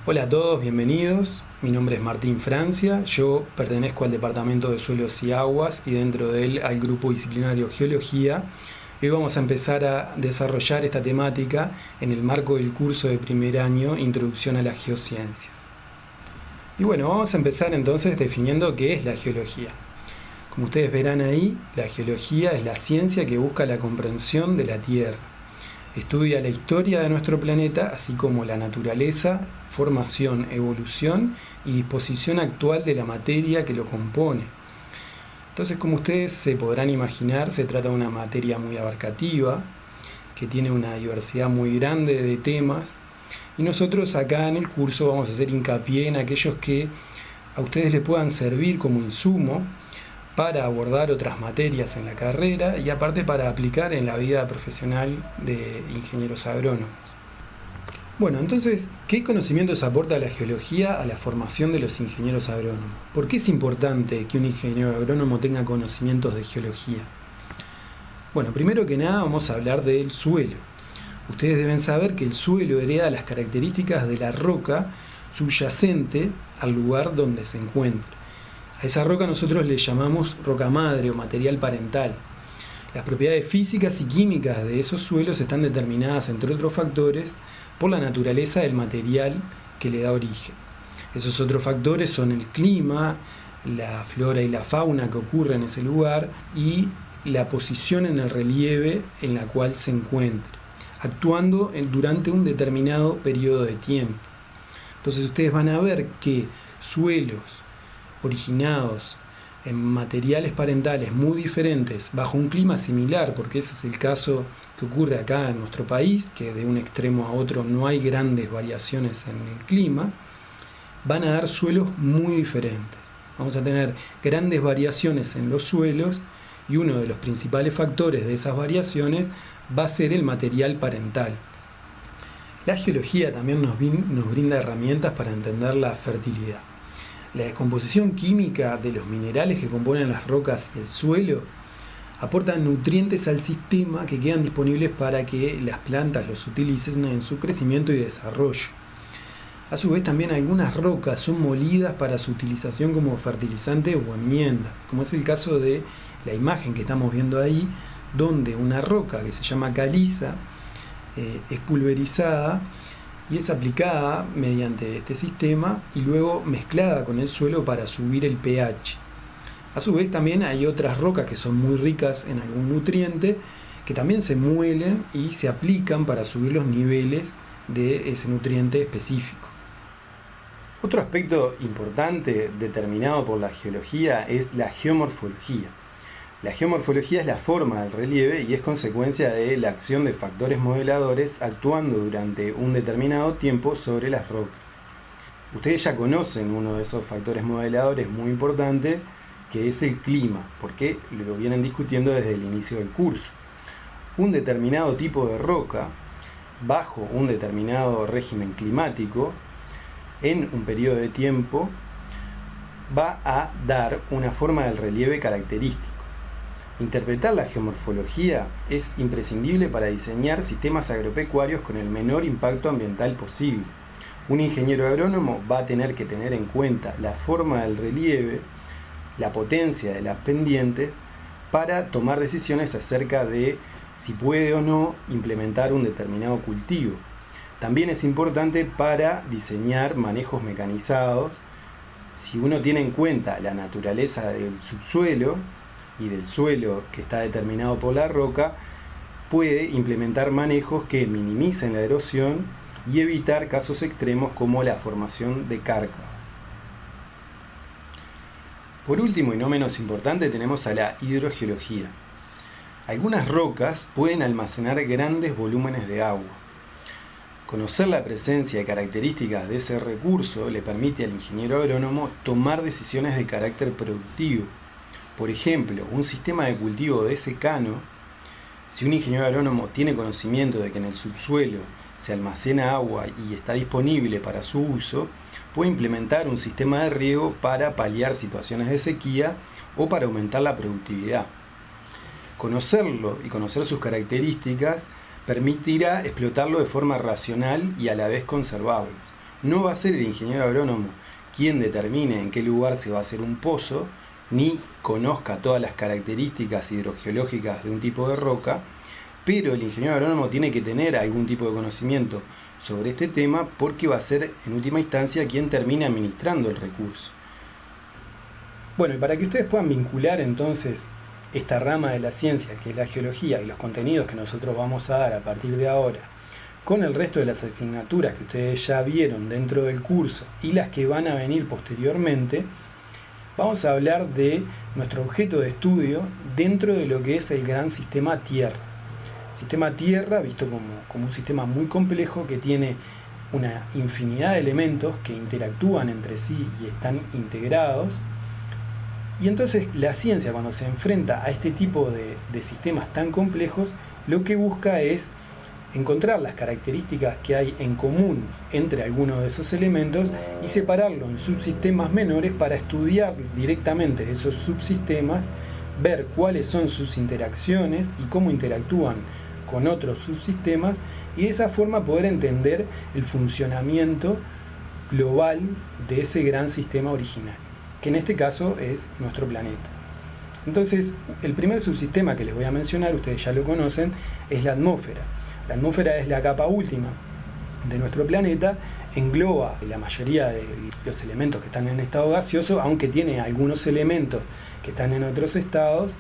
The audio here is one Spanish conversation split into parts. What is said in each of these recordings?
Hola a todos, bienvenidos. Mi nombre es Martín Francia, yo pertenezco al Departamento de Suelos y Aguas y dentro de él al grupo disciplinario Geología. Hoy vamos a empezar a desarrollar esta temática en el marco del curso de primer año Introducción a las Geociencias. Y bueno, vamos a empezar entonces definiendo qué es la geología. Como ustedes verán ahí, la geología es la ciencia que busca la comprensión de la Tierra. Estudia la historia de nuestro planeta, así como la naturaleza, formación, evolución y disposición actual de la materia que lo compone. Entonces, como ustedes se podrán imaginar, se trata de una materia muy abarcativa, que tiene una diversidad muy grande de temas, y nosotros acá en el curso vamos a hacer hincapié en aquellos que a ustedes les puedan servir como insumo para abordar otras materias en la carrera y aparte para aplicar en la vida profesional de ingenieros agrónomos. Bueno, entonces, ¿qué conocimientos aporta la geología a la formación de los ingenieros agrónomos? ¿Por qué es importante que un ingeniero agrónomo tenga conocimientos de geología? Bueno, primero que nada vamos a hablar del suelo. Ustedes deben saber que el suelo hereda las características de la roca subyacente al lugar donde se encuentra. A esa roca nosotros le llamamos roca madre o material parental. Las propiedades físicas y químicas de esos suelos están determinadas, entre otros factores, por la naturaleza del material que le da origen. Esos otros factores son el clima, la flora y la fauna que ocurre en ese lugar y la posición en el relieve en la cual se encuentra, actuando durante un determinado periodo de tiempo. Entonces ustedes van a ver que suelos originados en materiales parentales muy diferentes bajo un clima similar, porque ese es el caso que ocurre acá en nuestro país, que de un extremo a otro no hay grandes variaciones en el clima, van a dar suelos muy diferentes. Vamos a tener grandes variaciones en los suelos y uno de los principales factores de esas variaciones va a ser el material parental. La geología también nos brinda herramientas para entender la fertilidad. La descomposición química de los minerales que componen las rocas y el suelo aportan nutrientes al sistema que quedan disponibles para que las plantas los utilicen en su crecimiento y desarrollo. A su vez, también algunas rocas son molidas para su utilización como fertilizante o enmienda, como es el caso de la imagen que estamos viendo ahí, donde una roca que se llama caliza es pulverizada y es aplicada mediante este sistema y luego mezclada con el suelo para subir el pH. A su vez también hay otras rocas que son muy ricas en algún nutriente que también se muelen y se aplican para subir los niveles de ese nutriente específico. Otro aspecto importante determinado por la geología es la geomorfología. La geomorfología es la forma del relieve y es consecuencia de la acción de factores modeladores actuando durante un determinado tiempo sobre las rocas. Ustedes ya conocen uno de esos factores modeladores muy importante, que es el clima, porque lo vienen discutiendo desde el inicio del curso. Un determinado tipo de roca, bajo un determinado régimen climático, en un periodo de tiempo, va a dar una forma del relieve característica. Interpretar la geomorfología es imprescindible para diseñar sistemas agropecuarios con el menor impacto ambiental posible. Un ingeniero agrónomo va a tener que tener en cuenta la forma del relieve, la potencia de las pendientes, para tomar decisiones acerca de si puede o no implementar un determinado cultivo. También es importante para diseñar manejos mecanizados. Si uno tiene en cuenta la naturaleza del subsuelo y del suelo que está determinado por la roca, puede implementar manejos que minimicen la erosión y evitar casos extremos como la formación de cárcavas. Por último y no menos importante tenemos a la hidrogeología. Algunas rocas pueden almacenar grandes volúmenes de agua. Conocer la presencia y características de ese recurso le permite al ingeniero agrónomo tomar decisiones de carácter productivo. Por ejemplo, un sistema de cultivo de secano, si un ingeniero agrónomo tiene conocimiento de que en el subsuelo se almacena agua y está disponible para su uso, puede implementar un sistema de riego para paliar situaciones de sequía o para aumentar la productividad. Conocerlo y conocer sus características permitirá explotarlo de forma racional y a la vez conservable. no va a ser el ingeniero agrónomo quien determine en qué lugar se va a hacer un pozo, ni conozca todas las características hidrogeológicas de un tipo de roca, pero el ingeniero agrónomo tiene que tener algún tipo de conocimiento sobre este tema porque va a ser en última instancia quien termine administrando el recurso. Bueno, y para que ustedes puedan vincular entonces esta rama de la ciencia, que es la geología, y los contenidos que nosotros vamos a dar a partir de ahora, con el resto de las asignaturas que ustedes ya vieron dentro del curso y las que van a venir posteriormente, vamos a hablar de nuestro objeto de estudio dentro de lo que es el gran sistema Tierra. Sistema Tierra visto como un sistema muy complejo que tiene una infinidad de elementos que interactúan entre sí y están integrados. Y entonces la ciencia, cuando se enfrenta a este tipo de sistemas tan complejos, lo que busca es encontrar las características que hay en común entre algunos de esos elementos y separarlo en subsistemas menores para estudiar directamente esos subsistemas, ver cuáles son sus interacciones y cómo interactúan con otros subsistemas, y de esa forma poder entender el funcionamiento global de ese gran sistema original, que en este caso es nuestro planeta. Entonces, el primer subsistema que les voy a mencionar, ustedes ya lo conocen, es la atmósfera. La atmósfera es la capa última de nuestro planeta, engloba la mayoría de los elementos que están en estado gaseoso, aunque tiene algunos elementos que están en otros estados,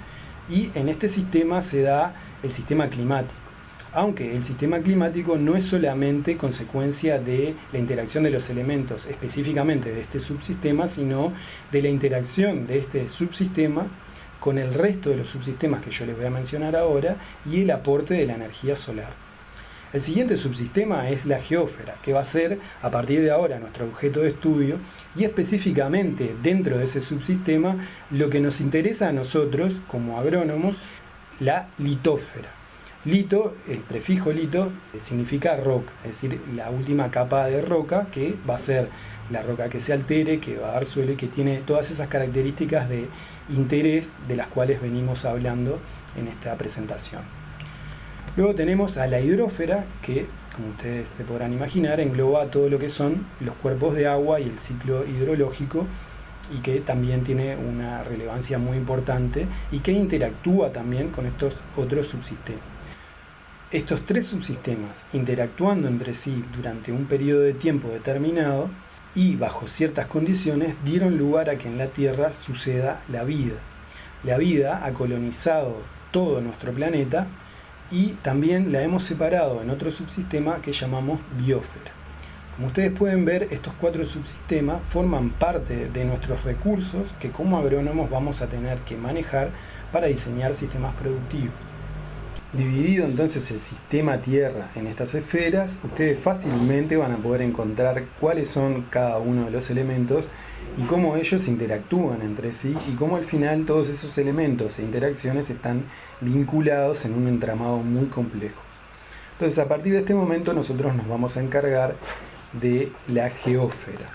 y en este sistema se da el sistema climático. Aunque el sistema climático no es solamente consecuencia de la interacción de los elementos específicamente de este subsistema, sino de la interacción de este subsistema con el resto de los subsistemas que yo les voy a mencionar ahora y el aporte de la energía solar. El siguiente subsistema es la geósfera, que va a ser a partir de ahora nuestro objeto de estudio, y específicamente dentro de ese subsistema lo que nos interesa a nosotros como agrónomos, la litósfera. Lito, el prefijo lito, significa roca, es decir, la última capa de roca, que va a ser la roca que se altere, que va a dar suelo y que tiene todas esas características de interés de las cuales venimos hablando en esta presentación. Luego tenemos a la hidrósfera, que, como ustedes se podrán imaginar, engloba todo lo que son los cuerpos de agua y el ciclo hidrológico, y que también tiene una relevancia muy importante y que interactúa también con estos otros subsistemas. Estos tres subsistemas, interactuando entre sí durante un periodo de tiempo determinado y bajo ciertas condiciones, dieron lugar a que en la Tierra suceda la vida. La vida ha colonizado todo nuestro planeta y también la hemos separado en otro subsistema que llamamos biosfera. Como ustedes pueden ver, estos cuatro subsistemas forman parte de nuestros recursos que como agrónomos vamos a tener que manejar para diseñar sistemas productivos. Dividido entonces el sistema Tierra en estas esferas, ustedes fácilmente van a poder encontrar cuáles son cada uno de los elementos y cómo ellos interactúan entre sí y cómo al final todos esos elementos e interacciones están vinculados en un entramado muy complejo. Entonces, a partir de este momento nosotros nos vamos a encargar de la geósfera.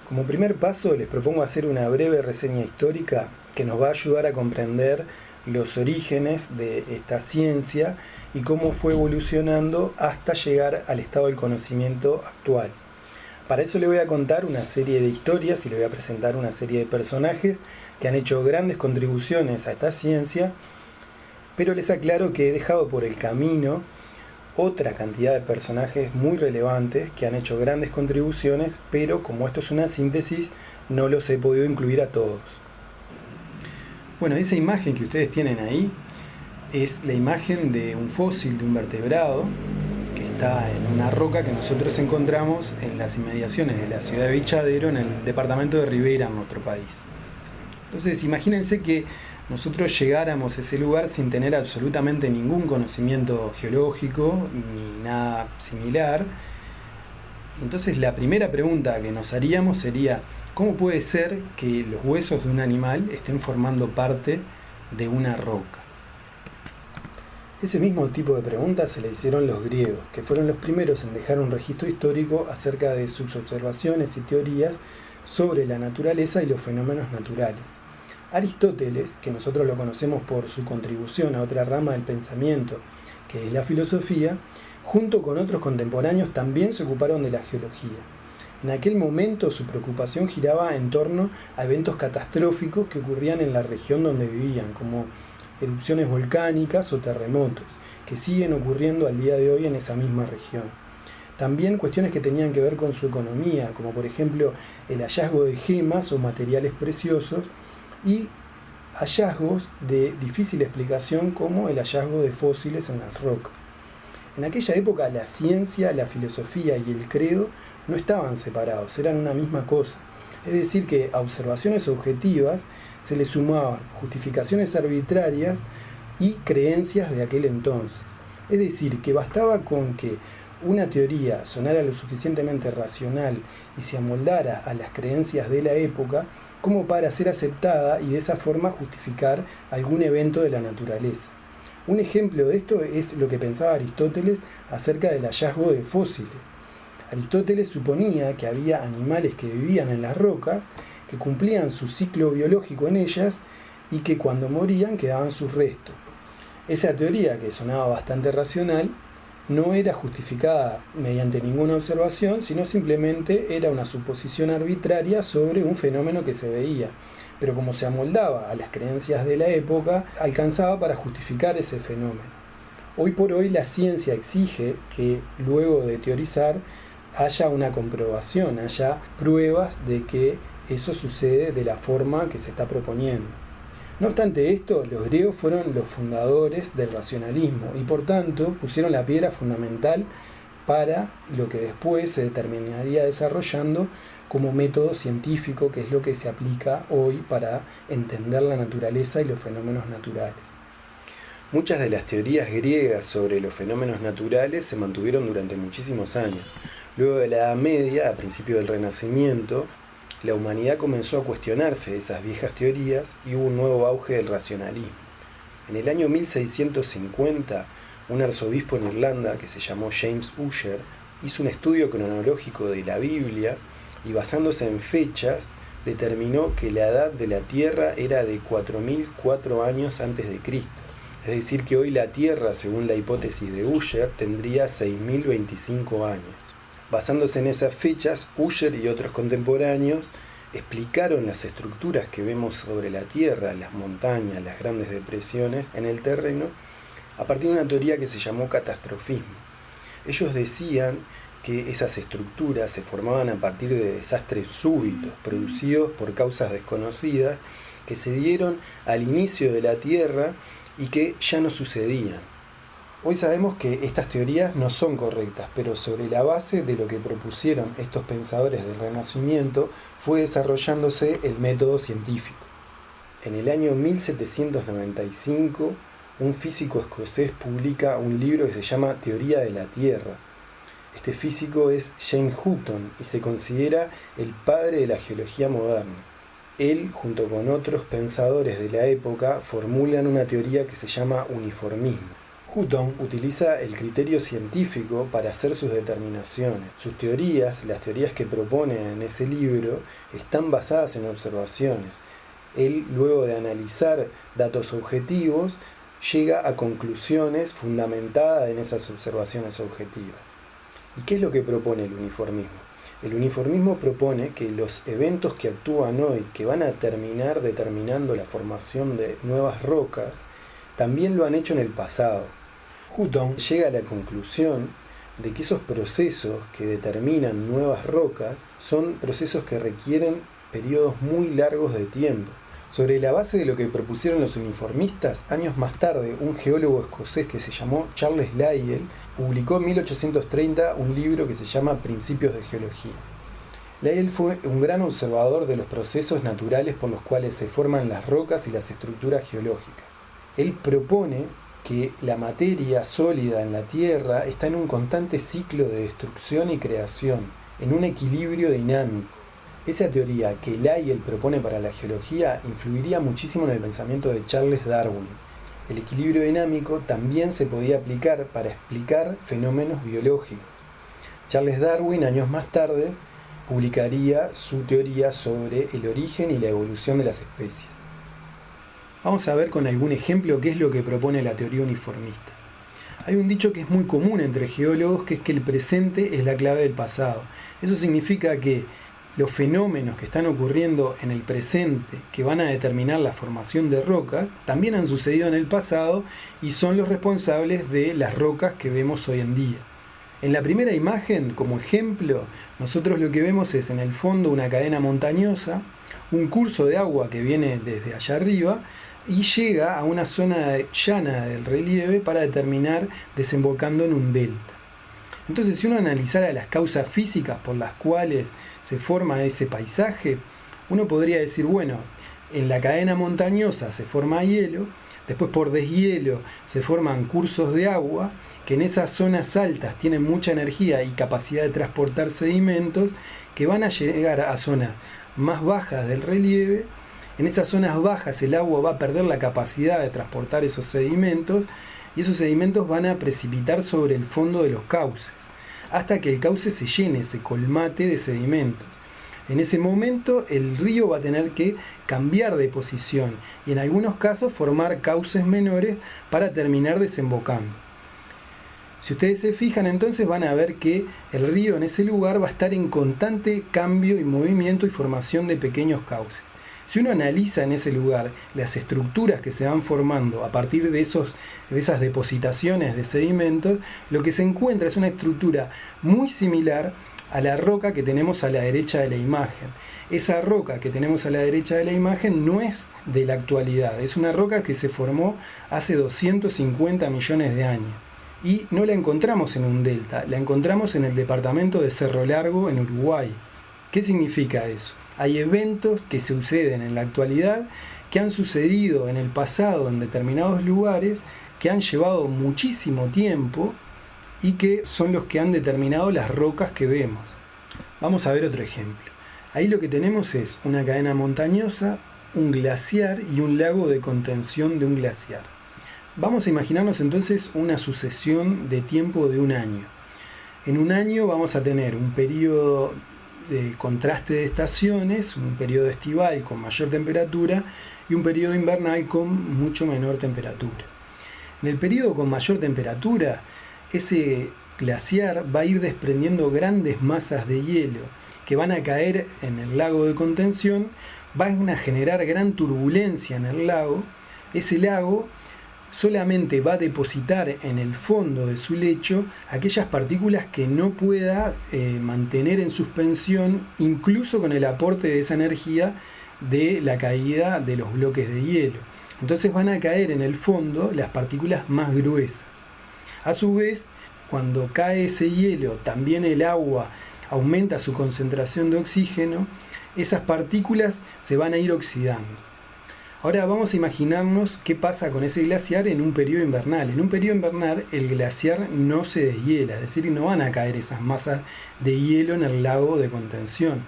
Como primer paso les propongo hacer una breve reseña histórica que nos va a ayudar a comprender los orígenes de esta ciencia y cómo fue evolucionando hasta llegar al estado del conocimiento actual. Para eso le voy a contar una serie de historias y le voy a presentar una serie de personajes que han hecho grandes contribuciones a esta ciencia, pero les aclaro que he dejado por el camino otra cantidad de personajes muy relevantes que han hecho grandes contribuciones, pero como esto es una síntesis, no los he podido incluir a todos. Bueno, esa imagen que ustedes tienen ahí es la imagen de un fósil de un vertebrado que está en una roca que nosotros encontramos en las inmediaciones de la ciudad de Vichadero, en el departamento de Rivera, en nuestro país. Entonces, imagínense que nosotros llegáramos a ese lugar sin tener absolutamente ningún conocimiento geológico ni nada similar. Entonces, la primera pregunta que nos haríamos sería: ¿cómo puede ser que los huesos de un animal estén formando parte de una roca? Ese mismo tipo de preguntas se le hicieron los griegos, que fueron los primeros en dejar un registro histórico acerca de sus observaciones y teorías sobre la naturaleza y los fenómenos naturales. Aristóteles, que nosotros lo conocemos por su contribución a otra rama del pensamiento, que es la filosofía, junto con otros contemporáneos, también se ocuparon de la geología. En aquel momento su preocupación giraba en torno a eventos catastróficos que ocurrían en la región donde vivían, como erupciones volcánicas o terremotos, que siguen ocurriendo al día de hoy en esa misma región. También cuestiones que tenían que ver con su economía, como por ejemplo el hallazgo de gemas o materiales preciosos y hallazgos de difícil explicación como el hallazgo de fósiles en las rocas. En aquella época la ciencia, la filosofía y el credo no estaban separados, eran una misma cosa. Es decir, que a observaciones objetivas se le sumaban justificaciones arbitrarias y creencias de aquel entonces. Es decir, que bastaba con que una teoría sonara lo suficientemente racional y se amoldara a las creencias de la época como para ser aceptada y de esa forma justificar algún evento de la naturaleza. Un ejemplo de esto es lo que pensaba Aristóteles acerca del hallazgo de fósiles. Aristóteles suponía que había animales que vivían en las rocas, que cumplían su ciclo biológico en ellas y que cuando morían quedaban sus restos. Esa teoría, que sonaba bastante racional, no era justificada mediante ninguna observación, sino simplemente era una suposición arbitraria sobre un fenómeno que se veía. Pero como se amoldaba a las creencias de la época, alcanzaba para justificar ese fenómeno. Hoy por hoy la ciencia exige que luego de teorizar haya una comprobación, haya pruebas de que eso sucede de la forma que se está proponiendo. No obstante esto, los griegos fueron los fundadores del racionalismo y por tanto pusieron la piedra fundamental para lo que después se terminaría desarrollando como método científico, que es lo que se aplica hoy para entender la naturaleza y los fenómenos naturales. Muchas de las teorías griegas sobre los fenómenos naturales se mantuvieron durante muchísimos años. Luego de la Edad Media, a principios del Renacimiento, la humanidad comenzó a cuestionarse esas viejas teorías y hubo un nuevo auge del racionalismo. En el año 1650, un arzobispo en Irlanda, que se llamó James Ussher, hizo un estudio cronológico de la Biblia y basándose en fechas, determinó que la edad de la Tierra era de 4004 años antes de Cristo. Es decir, que hoy la Tierra, según la hipótesis de Ussher, tendría 6025 años. Basándose en esas fechas, Ussher y otros contemporáneos explicaron las estructuras que vemos sobre la Tierra, las montañas, las grandes depresiones en el terreno, a partir de una teoría que se llamó catastrofismo. Ellos decían que esas estructuras se formaban a partir de desastres súbitos, producidos por causas desconocidas, que se dieron al inicio de la Tierra y que ya no sucedían. Hoy sabemos que estas teorías no son correctas, pero sobre la base de lo que propusieron estos pensadores del Renacimiento fue desarrollándose el método científico. En el año 1795, un físico escocés publica un libro que se llama Teoría de la Tierra. Este físico es James Hutton y se considera el padre de la geología moderna. Él, junto con otros pensadores de la época, formulan una teoría que se llama uniformismo. Hutton utiliza el criterio científico para hacer sus determinaciones. Sus teorías, las teorías que propone en ese libro, están basadas en observaciones. Él, luego de analizar datos objetivos, llega a conclusiones fundamentadas en esas observaciones objetivas. ¿Y qué es lo que propone el uniformismo? El uniformismo propone que los eventos que actúan hoy, que van a terminar determinando la formación de nuevas rocas, también lo han hecho en el pasado. Hutton llega a la conclusión de que esos procesos que determinan nuevas rocas son procesos que requieren periodos muy largos de tiempo. Sobre la base de lo que propusieron los uniformistas, años más tarde, un geólogo escocés que se llamó Charles Lyell publicó en 1830 un libro que se llama Principios de Geología. Lyell fue un gran observador de los procesos naturales por los cuales se forman las rocas y las estructuras geológicas. Él propone que la materia sólida en la Tierra está en un constante ciclo de destrucción y creación, en un equilibrio dinámico. Esa teoría que Lyell propone para la geología influiría muchísimo en el pensamiento de Charles Darwin. El equilibrio dinámico también se podía aplicar para explicar fenómenos biológicos. Charles Darwin, años más tarde, publicaría su teoría sobre el origen y la evolución de las especies. Vamos a ver con algún ejemplo qué es lo que propone la teoría uniformista. Hay un dicho que es muy común entre geólogos, que es que el presente es la clave del pasado. Eso significa que los fenómenos que están ocurriendo en el presente, que van a determinar la formación de rocas, también han sucedido en el pasado y son los responsables de las rocas que vemos hoy en día. En la primera imagen, como ejemplo, nosotros lo que vemos es en el fondo una cadena montañosa, un curso de agua que viene desde allá arriba y llega a una zona llana del relieve para terminar desembocando en un delta. Entonces, si uno analizara las causas físicas por las cuales se forma ese paisaje, uno podría decir, bueno, en la cadena montañosa se forma hielo, después por deshielo se forman cursos de agua, que en esas zonas altas tienen mucha energía y capacidad de transportar sedimentos, que van a llegar a zonas más bajas del relieve. En esas zonas bajas el agua va a perder la capacidad de transportar esos sedimentos, y esos sedimentos van a precipitar sobre el fondo de los cauces, hasta que el cauce se llene, se colmate de sedimentos. En ese momento el río va a tener que cambiar de posición y en algunos casos formar cauces menores para terminar desembocando. Si ustedes se fijan, entonces van a ver que el río en ese lugar va a estar en constante cambio y movimiento y formación de pequeños cauces. Si uno analiza en ese lugar las estructuras que se van formando a partir de esas depositaciones de sedimentos, lo que se encuentra es una estructura muy similar a la roca que tenemos a la derecha de la imagen. Esa roca que tenemos a la derecha de la imagen no es de la actualidad, es una roca que se formó hace 250 millones de años. Y no la encontramos en un delta, la encontramos en el departamento de Cerro Largo, en Uruguay. ¿Qué significa eso? Hay eventos que suceden en la actualidad, que han sucedido en el pasado en determinados lugares, que han llevado muchísimo tiempo y que son los que han determinado las rocas que vemos. Vamos a ver otro ejemplo. Ahí lo que tenemos es una cadena montañosa, un glaciar y un lago de contención de un glaciar. Vamos a imaginarnos entonces una sucesión de tiempo de un año. En un año vamos a tener un periodo de contraste de estaciones, un periodo estival con mayor temperatura y un periodo invernal con mucho menor temperatura. En el periodo con mayor temperatura, ese glaciar va a ir desprendiendo grandes masas de hielo que van a caer en el lago de contención, van a generar gran turbulencia en el lago. Ese lago solamente va a depositar en el fondo de su lecho aquellas partículas que no pueda mantener en suspensión, incluso con el aporte de esa energía de la caída de los bloques de hielo. Entonces van a caer en el fondo las partículas más gruesas. A su vez, cuando cae ese hielo, también el agua aumenta su concentración de oxígeno, esas partículas se van a ir oxidando. Ahora vamos a imaginarnos qué pasa con ese glaciar en un periodo invernal. En un periodo invernal el glaciar no se deshiela, es decir, no van a caer esas masas de hielo en el lago de contención.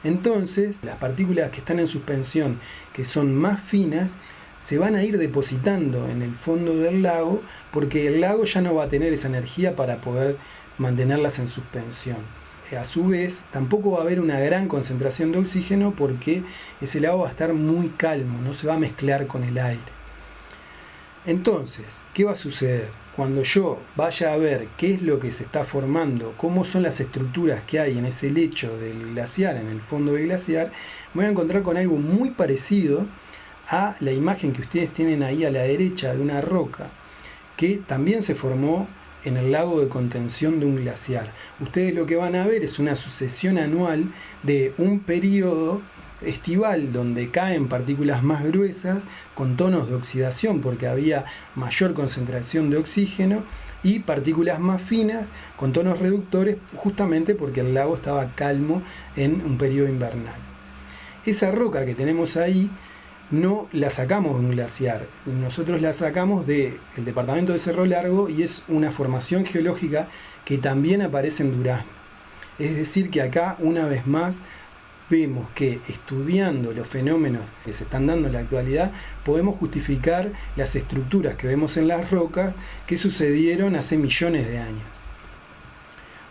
Entonces, las partículas que están en suspensión, que son más finas, se van a ir depositando en el fondo del lago, porque el lago ya no va a tener esa energía para poder mantenerlas en suspensión. A su vez, tampoco va a haber una gran concentración de oxígeno porque ese lago va a estar muy calmo, no se va a mezclar con el aire. Entonces, ¿qué va a suceder? Cuando yo vaya a ver qué es lo que se está formando, cómo son las estructuras que hay en ese lecho del glaciar, en el fondo del glaciar, me voy a encontrar con algo muy parecido a la imagen que ustedes tienen ahí a la derecha de una roca que también se formó en el lago de contención de un glaciar. Ustedes lo que van a ver es una sucesión anual de un periodo estival donde caen partículas más gruesas con tonos de oxidación porque había mayor concentración de oxígeno, y partículas más finas con tonos reductores justamente porque el lago estaba calmo en un periodo invernal. Esa roca que tenemos ahí no la sacamos de un glaciar, nosotros la sacamos del departamento de Cerro Largo y es una formación geológica que también aparece en Durazno. Es decir que acá una vez más vemos que estudiando los fenómenos que se están dando en la actualidad podemos justificar las estructuras que vemos en las rocas que sucedieron hace millones de años.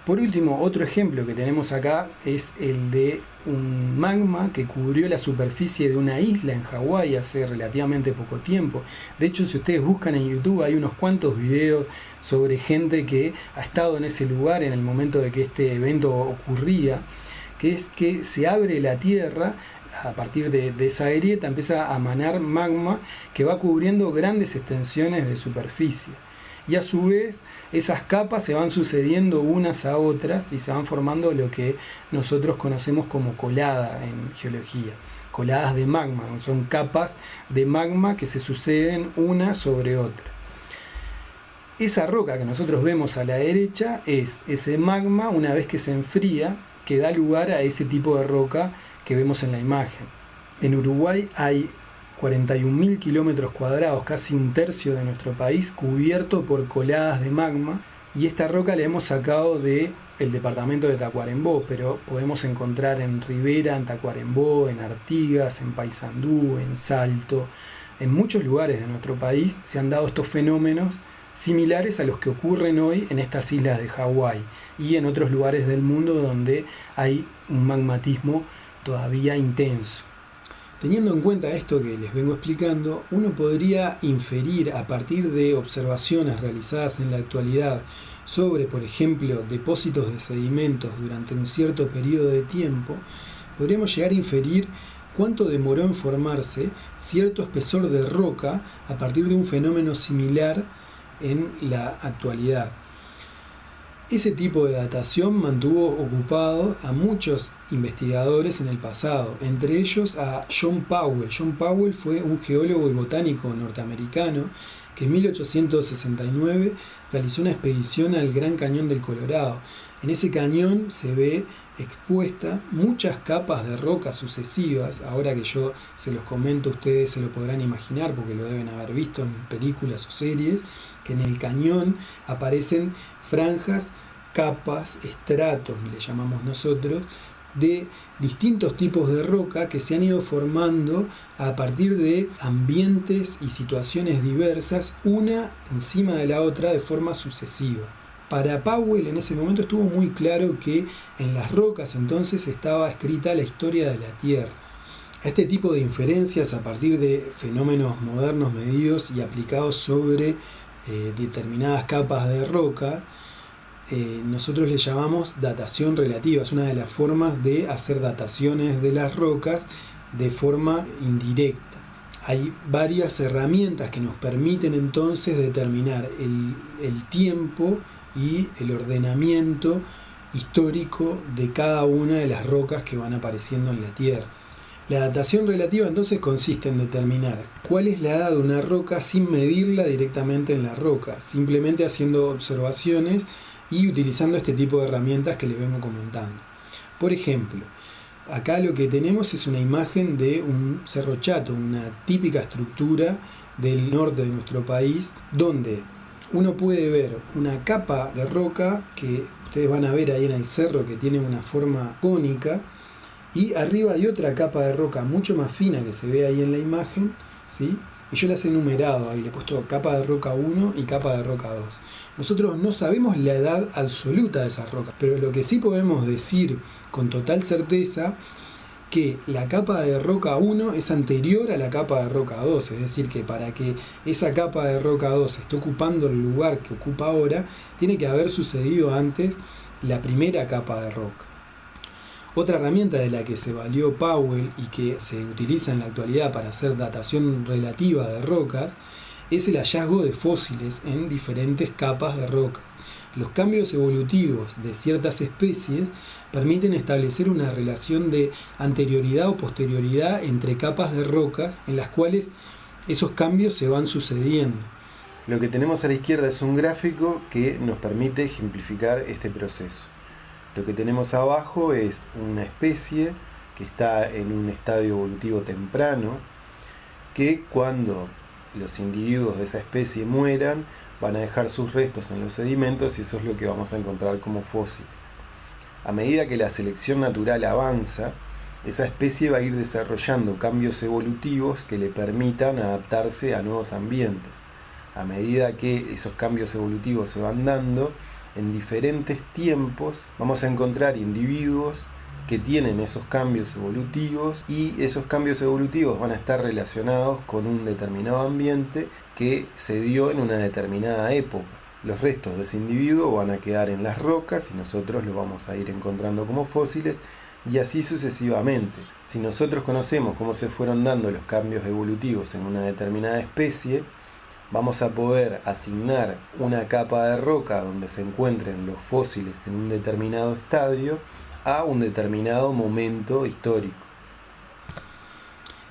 Por último, otro ejemplo que tenemos acá es el de un magma que cubrió la superficie de una isla en Hawái hace relativamente poco tiempo. De hecho, si ustedes buscan en YouTube hay unos cuantos videos sobre gente que ha estado en ese lugar en el momento de que este evento ocurría, que es que se abre la tierra. A partir de esa grieta empieza a manar magma que va cubriendo grandes extensiones de superficie. Y a su vez esas capas se van sucediendo unas a otras y se van formando lo que nosotros conocemos como colada en geología. Coladas de magma, son capas de magma que se suceden una sobre otra. Esa roca que nosotros vemos a la derecha es ese magma, una vez que se enfría, que da lugar a ese tipo de roca que vemos en la imagen. En Uruguay hay 41.000 kilómetros cuadrados, casi un tercio de nuestro país, cubierto por coladas de magma, y esta roca la hemos sacado del departamento de Tacuarembó, pero podemos encontrar en Rivera, en Tacuarembó, en Artigas, en Paysandú, en Salto. En muchos lugares de nuestro país se han dado estos fenómenos similares a los que ocurren hoy en estas islas de Hawái y en otros lugares del mundo donde hay un magmatismo todavía intenso. Teniendo en cuenta esto que les vengo explicando, uno podría inferir a partir de observaciones realizadas en la actualidad sobre, por ejemplo, depósitos de sedimentos durante un cierto periodo de tiempo, podríamos llegar a inferir cuánto demoró en formarse cierto espesor de roca a partir de un fenómeno similar en la actualidad. Ese tipo de datación mantuvo ocupado a muchos investigadores en el pasado, entre ellos a John Powell. John Powell fue un geólogo y botánico norteamericano que en 1869 realizó una expedición al Gran Cañón del Colorado. En ese cañón se ve expuesta muchas capas de rocas sucesivas. Ahora que yo se los comento, ustedes se lo podrán imaginar porque lo deben haber visto en películas o series, que en el cañón aparecen franjas, capas, estratos, le llamamos nosotros, de distintos tipos de roca que se han ido formando a partir de ambientes y situaciones diversas, una encima de la otra de forma sucesiva. Para Powell en ese momento estuvo muy claro que en las rocas entonces estaba escrita la historia de la Tierra. A este tipo de inferencias a partir de fenómenos modernos medidos y aplicados sobre determinadas capas de roca, nosotros le llamamos datación relativa. Es una de las formas de hacer dataciones de las rocas de forma indirecta. Hay varias herramientas que nos permiten entonces determinar el tiempo y el ordenamiento histórico de cada una de las rocas que van apareciendo en la Tierra. La datación relativa entonces consiste en determinar cuál es la edad de una roca sin medirla directamente en la roca, simplemente haciendo observaciones y utilizando este tipo de herramientas que les vengo comentando. Por ejemplo, acá lo que tenemos es una imagen de un Cerro Chato, una típica estructura del norte de nuestro país, donde uno puede ver una capa de roca que ustedes van a ver ahí en el cerro que tiene una forma cónica, y arriba hay otra capa de roca mucho más fina que se ve ahí en la imagen, ¿sí? Y yo las he enumerado ahí, le he puesto capa de roca 1 y capa de roca 2. Nosotros no sabemos la edad absoluta de esas rocas, pero lo que sí podemos decir con total certeza que la capa de roca 1 es anterior a la capa de roca 2, es decir, que para que esa capa de roca 2 esté ocupando el lugar que ocupa ahora, tiene que haber sucedido antes la primera capa de roca. Otra herramienta de la que se valió Powell y que se utiliza en la actualidad para hacer datación relativa de rocas es el hallazgo de fósiles en diferentes capas de roca. Los cambios evolutivos de ciertas especies permiten establecer una relación de anterioridad o posterioridad entre capas de rocas en las cuales esos cambios se van sucediendo. Lo que tenemos a la izquierda es un gráfico que nos permite ejemplificar este proceso. Lo que tenemos abajo es una especie que está en un estadio evolutivo temprano, que cuando los individuos de esa especie mueran van a dejar sus restos en los sedimentos y eso es lo que vamos a encontrar como fósiles. A medida que la selección natural avanza, esa especie va a ir desarrollando cambios evolutivos que le permitan adaptarse a nuevos ambientes. A medida que esos cambios evolutivos se van dando, en diferentes tiempos vamos a encontrar individuos que tienen esos cambios evolutivos, y esos cambios evolutivos van a estar relacionados con un determinado ambiente que se dio en una determinada época. Los restos de ese individuo van a quedar en las rocas y nosotros los vamos a ir encontrando como fósiles, y así sucesivamente. Si nosotros conocemos cómo se fueron dando los cambios evolutivos en una determinada especie, vamos a poder asignar una capa de roca donde se encuentren los fósiles en un determinado estadio a un determinado momento histórico.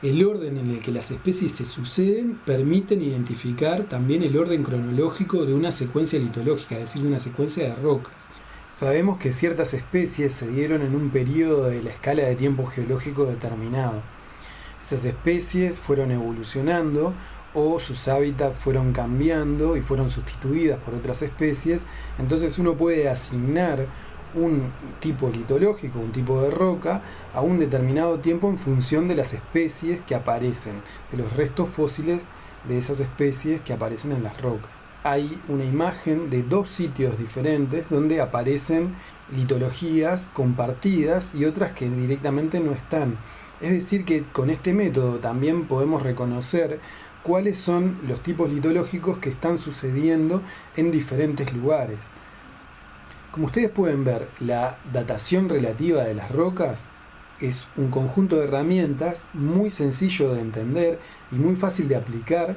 El orden en el que las especies se suceden permiten identificar también el orden cronológico de una secuencia litológica, es decir, una secuencia de rocas. Sabemos que ciertas especies se dieron en un periodo de la escala de tiempo geológico determinado. Esas especies fueron evolucionando o sus hábitats fueron cambiando y fueron sustituidas por otras especies. Entonces uno puede asignar un tipo litológico, un tipo de roca, a un determinado tiempo en función de las especies que aparecen, de los restos fósiles de esas especies que aparecen en las rocas. Hay una imagen de 2 sitios diferentes donde aparecen litologías compartidas y otras que directamente no están. Es decir, que con este método también podemos reconocer cuáles son los tipos litológicos que están sucediendo en diferentes lugares. Como ustedes pueden ver, la datación relativa de las rocas es un conjunto de herramientas muy sencillo de entender y muy fácil de aplicar,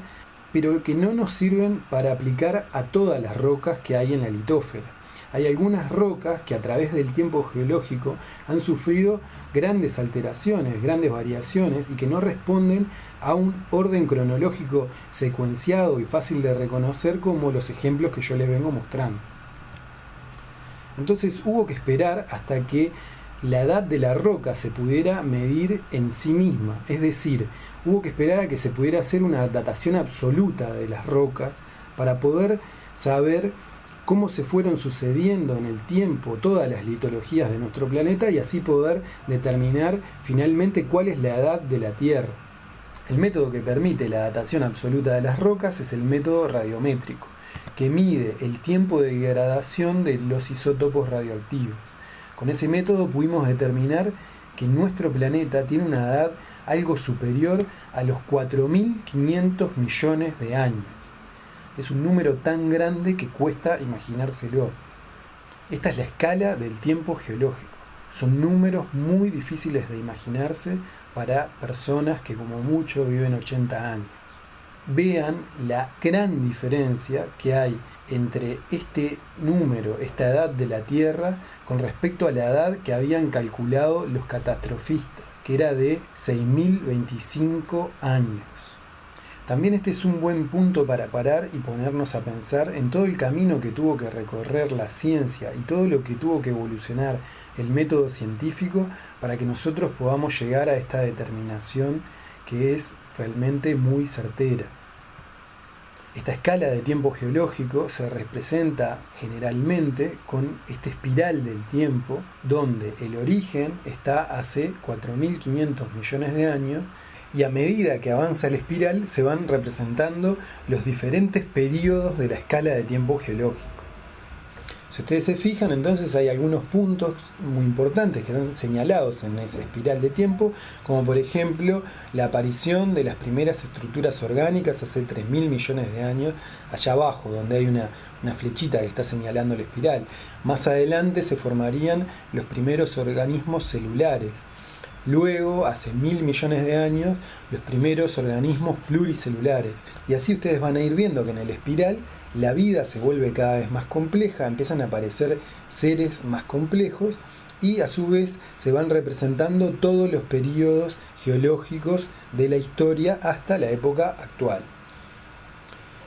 pero que no nos sirven para aplicar a todas las rocas que hay en la litósfera. Hay algunas rocas que a través del tiempo geológico han sufrido grandes alteraciones, grandes variaciones, y que no responden a un orden cronológico secuenciado y fácil de reconocer como los ejemplos que yo les vengo mostrando. Entonces hubo que esperar hasta que la edad de la roca se pudiera medir en sí misma, es decir, hubo que esperar a que se pudiera hacer una datación absoluta de las rocas para poder saber cómo se fueron sucediendo en el tiempo todas las litologías de nuestro planeta y así poder determinar finalmente cuál es la edad de la Tierra. El método que permite la datación absoluta de las rocas es el método radiométrico, que mide el tiempo de degradación de los isótopos radioactivos. Con ese método pudimos determinar que nuestro planeta tiene una edad algo superior a los 4.500 millones de años. Es un número tan grande que cuesta imaginárselo. Esta es la escala del tiempo geológico. Son números muy difíciles de imaginarse para personas que como mucho viven 80 años. Vean la gran diferencia que hay entre este número, esta edad de la Tierra, con respecto a la edad que habían calculado los catastrofistas, que era de 6.025 años. También este es un buen punto para parar y ponernos a pensar en todo el camino que tuvo que recorrer la ciencia y todo lo que tuvo que evolucionar el método científico para que nosotros podamos llegar a esta determinación que es realmente muy certera. Esta escala de tiempo geológico se representa generalmente con esta espiral del tiempo, donde el origen está hace 4.500 millones de años, y a medida que avanza la espiral se van representando los diferentes periodos de la escala de tiempo geológico. Si ustedes se fijan, entonces hay algunos puntos muy importantes que están señalados en esa espiral de tiempo, como por ejemplo la aparición de las primeras estructuras orgánicas hace 3.000 millones de años, allá abajo, donde hay una flechita que está señalando la espiral. Más adelante se formarían los primeros organismos celulares. Luego, hace 1.000 millones de años, los primeros organismos pluricelulares. Y así ustedes van a ir viendo que en el espiral la vida se vuelve cada vez más compleja, empiezan a aparecer seres más complejos y a su vez se van representando todos los periodos geológicos de la historia hasta la época actual.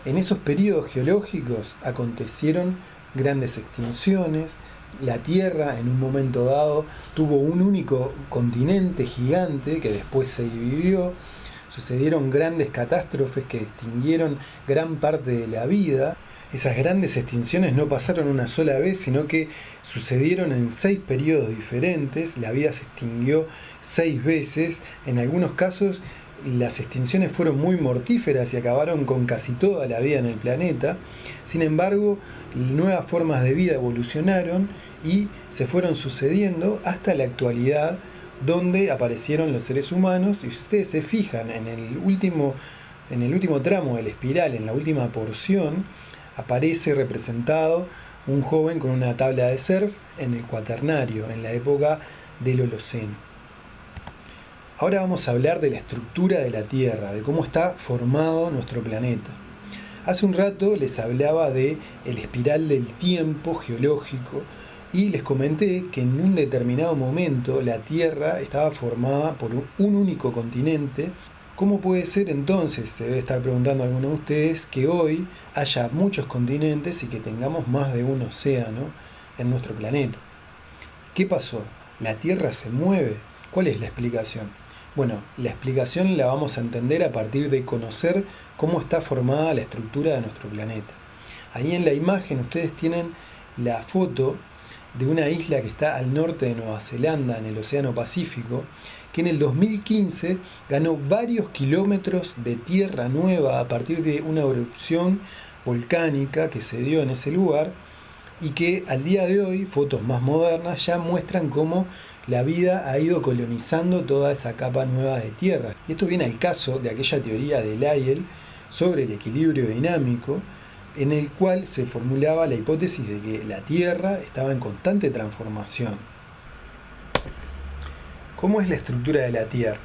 En esos periodos geológicos acontecieron grandes extinciones. La Tierra en un momento dado tuvo un único continente gigante que después se dividió. Sucedieron grandes catástrofes que extinguieron gran parte de la vida. Esas grandes extinciones no pasaron una sola vez, sino que sucedieron en 6 periodos diferentes. La vida se extinguió 6 veces. En algunos casos las extinciones fueron muy mortíferas y acabaron con casi toda la vida en el planeta. Sin embargo, nuevas formas de vida evolucionaron y se fueron sucediendo hasta la actualidad, donde aparecieron los seres humanos. Y si ustedes se fijan en el último tramo de la espiral, en la última porción, aparece representado un joven con una tabla de surf en el Cuaternario, en la época del Holoceno. Ahora vamos a hablar de la estructura de la Tierra, de cómo está formado nuestro planeta. Hace un rato les hablaba de el espiral del tiempo geológico y les comenté que en un determinado momento la Tierra estaba formada por un único continente. ¿Cómo puede ser entonces, se debe estar preguntando alguno de ustedes, que hoy haya muchos continentes y que tengamos más de un océano en nuestro planeta? ¿Qué pasó? ¿La Tierra se mueve? ¿Cuál es la explicación? Bueno, la explicación la vamos a entender a partir de conocer cómo está formada la estructura de nuestro planeta. Ahí en la imagen ustedes tienen la foto de una isla que está al norte de Nueva Zelanda, en el Océano Pacífico, que en el 2015 ganó varios kilómetros de tierra nueva a partir de una erupción volcánica que se dio en ese lugar, y que al día de hoy, fotos más modernas, ya muestran cómo la vida ha ido colonizando toda esa capa nueva de tierra. Y esto viene al caso de aquella teoría de Lyell sobre el equilibrio dinámico, en el cual se formulaba la hipótesis de que la Tierra estaba en constante transformación. ¿Cómo es la estructura de la Tierra?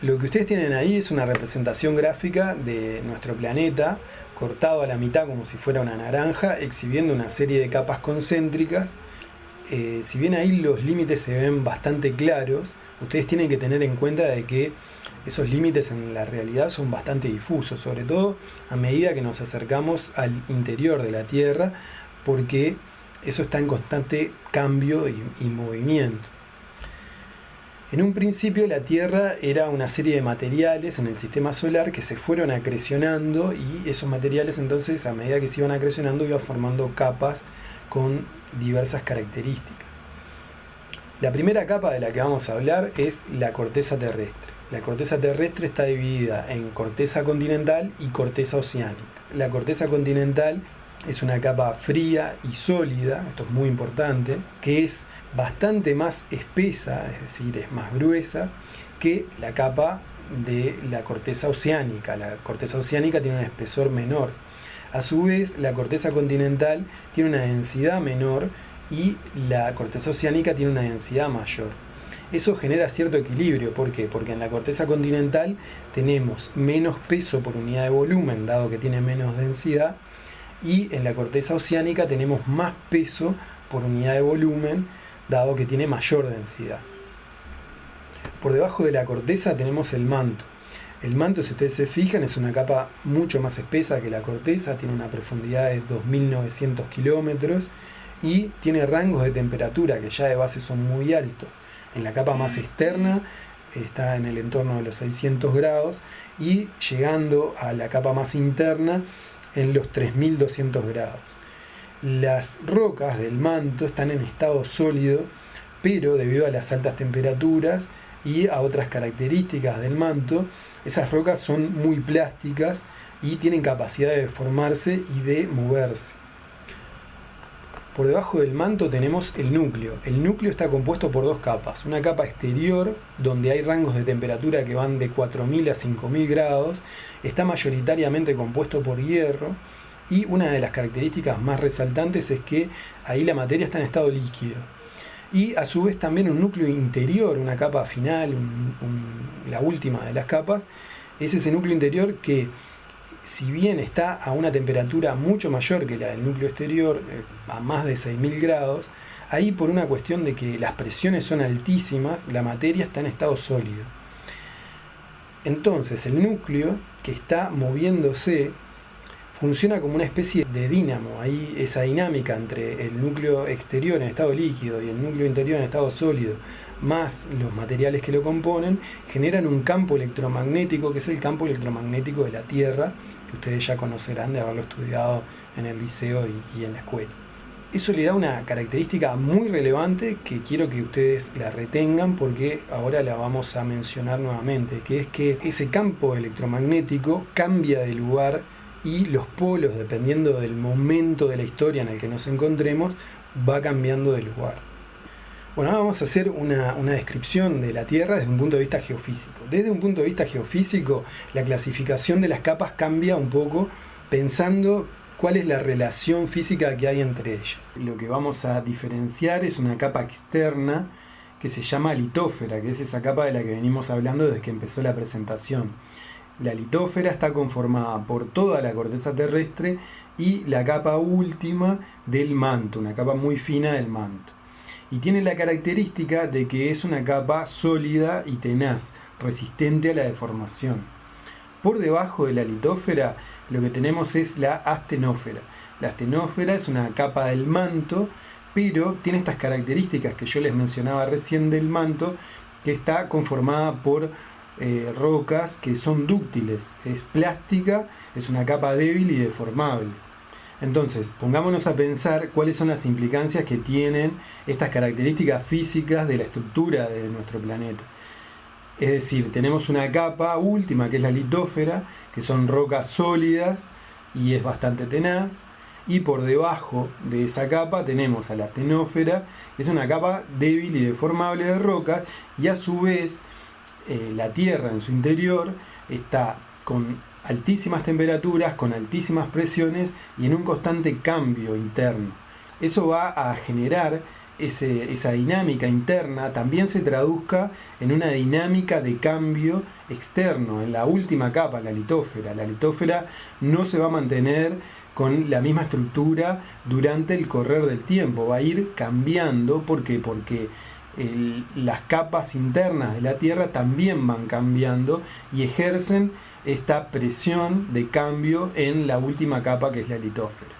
Lo que ustedes tienen ahí es una representación gráfica de nuestro planeta, cortado a la mitad como si fuera una naranja, exhibiendo una serie de capas concéntricas. Si bien ahí los límites se ven bastante claros, ustedes tienen que tener en cuenta de que esos límites en la realidad son bastante difusos, sobre todo a medida que nos acercamos al interior de la Tierra, porque eso está en constante cambio y movimiento. En un principio la Tierra era una serie de materiales en el sistema solar que se fueron acrecionando, y esos materiales entonces, a medida que se iban acrecionando, iban formando capas con diversas características. La primera capa de la que vamos a hablar es la corteza terrestre. La corteza terrestre está dividida en corteza continental y corteza oceánica. La corteza continental es una capa fría y sólida, esto es muy importante, que es bastante más espesa, es decir, es más gruesa que la capa de la corteza oceánica. La corteza oceánica tiene un espesor menor. A su vez, la corteza continental tiene una densidad menor y la corteza oceánica tiene una densidad mayor. Eso genera cierto equilibrio. ¿Por qué? Porque en la corteza continental tenemos menos peso por unidad de volumen, dado que tiene menos densidad, y en la corteza oceánica tenemos más peso por unidad de volumen, dado que tiene mayor densidad. Por debajo de la corteza tenemos el manto. El manto, si ustedes se fijan, es una capa mucho más espesa que la corteza, tiene una profundidad de 2.900 kilómetros y tiene rangos de temperatura que ya de base son muy altos. En la capa más externa está en el entorno de los 600 grados y llegando a la capa más interna en los 3.200 grados. Las rocas del manto están en estado sólido, pero debido a las altas temperaturas y a otras características del manto, esas rocas son muy plásticas y tienen capacidad de deformarse y de moverse. Por debajo del manto tenemos el núcleo. El núcleo está compuesto por dos capas. Una capa exterior, donde hay rangos de temperatura que van de 4.000 a 5.000 grados. Está mayoritariamente compuesto por hierro. Y una de las características más resaltantes es que ahí la materia está en estado líquido. Y a su vez también un núcleo interior, una capa final, la última de las capas, es ese núcleo interior que, si bien está a una temperatura mucho mayor que la del núcleo exterior, a más de 6.000 grados, ahí por una cuestión de que las presiones son altísimas, la materia está en estado sólido. Entonces el núcleo, que está moviéndose, funciona como una especie de dínamo. Ahí esa dinámica entre el núcleo exterior en estado líquido y el núcleo interior en estado sólido, más los materiales que lo componen, generan un campo electromagnético, que es el campo electromagnético de la Tierra, que ustedes ya conocerán de haberlo estudiado en el liceo y en la escuela. Eso le da una característica muy relevante que quiero que ustedes la retengan porque ahora la vamos a mencionar nuevamente, que es que ese campo electromagnético cambia de lugar y los polos, dependiendo del momento de la historia en el que nos encontremos, va cambiando de lugar. Bueno, ahora vamos a hacer una descripción de la Tierra desde un punto de vista geofísico. Desde un punto de vista geofísico, la clasificación de las capas cambia un poco pensando cuál es la relación física que hay entre ellas. Lo que vamos a diferenciar es una capa externa que se llama litósfera, que es esa capa de la que venimos hablando desde que empezó la presentación. La litósfera está conformada por toda la corteza terrestre y la capa última del manto, una capa muy fina del manto. Y tiene la característica de que es una capa sólida y tenaz, resistente a la deformación. Por debajo de la litósfera lo que tenemos es la astenósfera. La astenósfera es una capa del manto, pero tiene estas características que yo les mencionaba recién del manto, que está conformada por rocas que son dúctiles, es plástica, es una capa débil y deformable. Entonces, pongámonos a pensar cuáles son las implicancias que tienen estas características físicas de la estructura de nuestro planeta. Es decir, tenemos una capa última que es la litósfera, que son rocas sólidas y es bastante tenaz, y por debajo de esa capa tenemos a la astenósfera, que es una capa débil y deformable de rocas, y a su vez la Tierra en su interior está con altísimas temperaturas, con altísimas presiones y en un constante cambio interno. Eso va a generar esa dinámica interna, también se traduzca en una dinámica de cambio externo, en la última capa, en la litósfera. La litósfera no se va a mantener con la misma estructura durante el correr del tiempo, va a ir cambiando. ¿Por qué? Porque las capas internas de la Tierra también van cambiando y ejercen esta presión de cambio en la última capa que es la litósfera.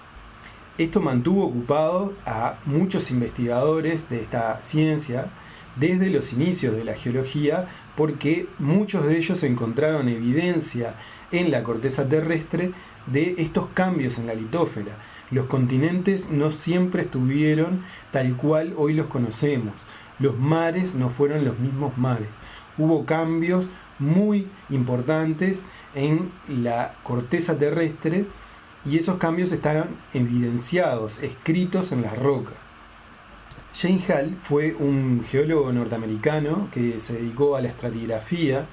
Esto mantuvo ocupado a muchos investigadores de esta ciencia desde los inicios de la geología, porque muchos de ellos encontraron evidencia en la corteza terrestre de estos cambios en la litósfera. Los continentes no siempre estuvieron tal cual hoy los conocemos. Los mares no fueron los mismos mares. Hubo cambios muy importantes en la corteza terrestre y esos cambios están evidenciados, escritos en las rocas. James Hall fue un geólogo norteamericano que se dedicó a la estratigrafía,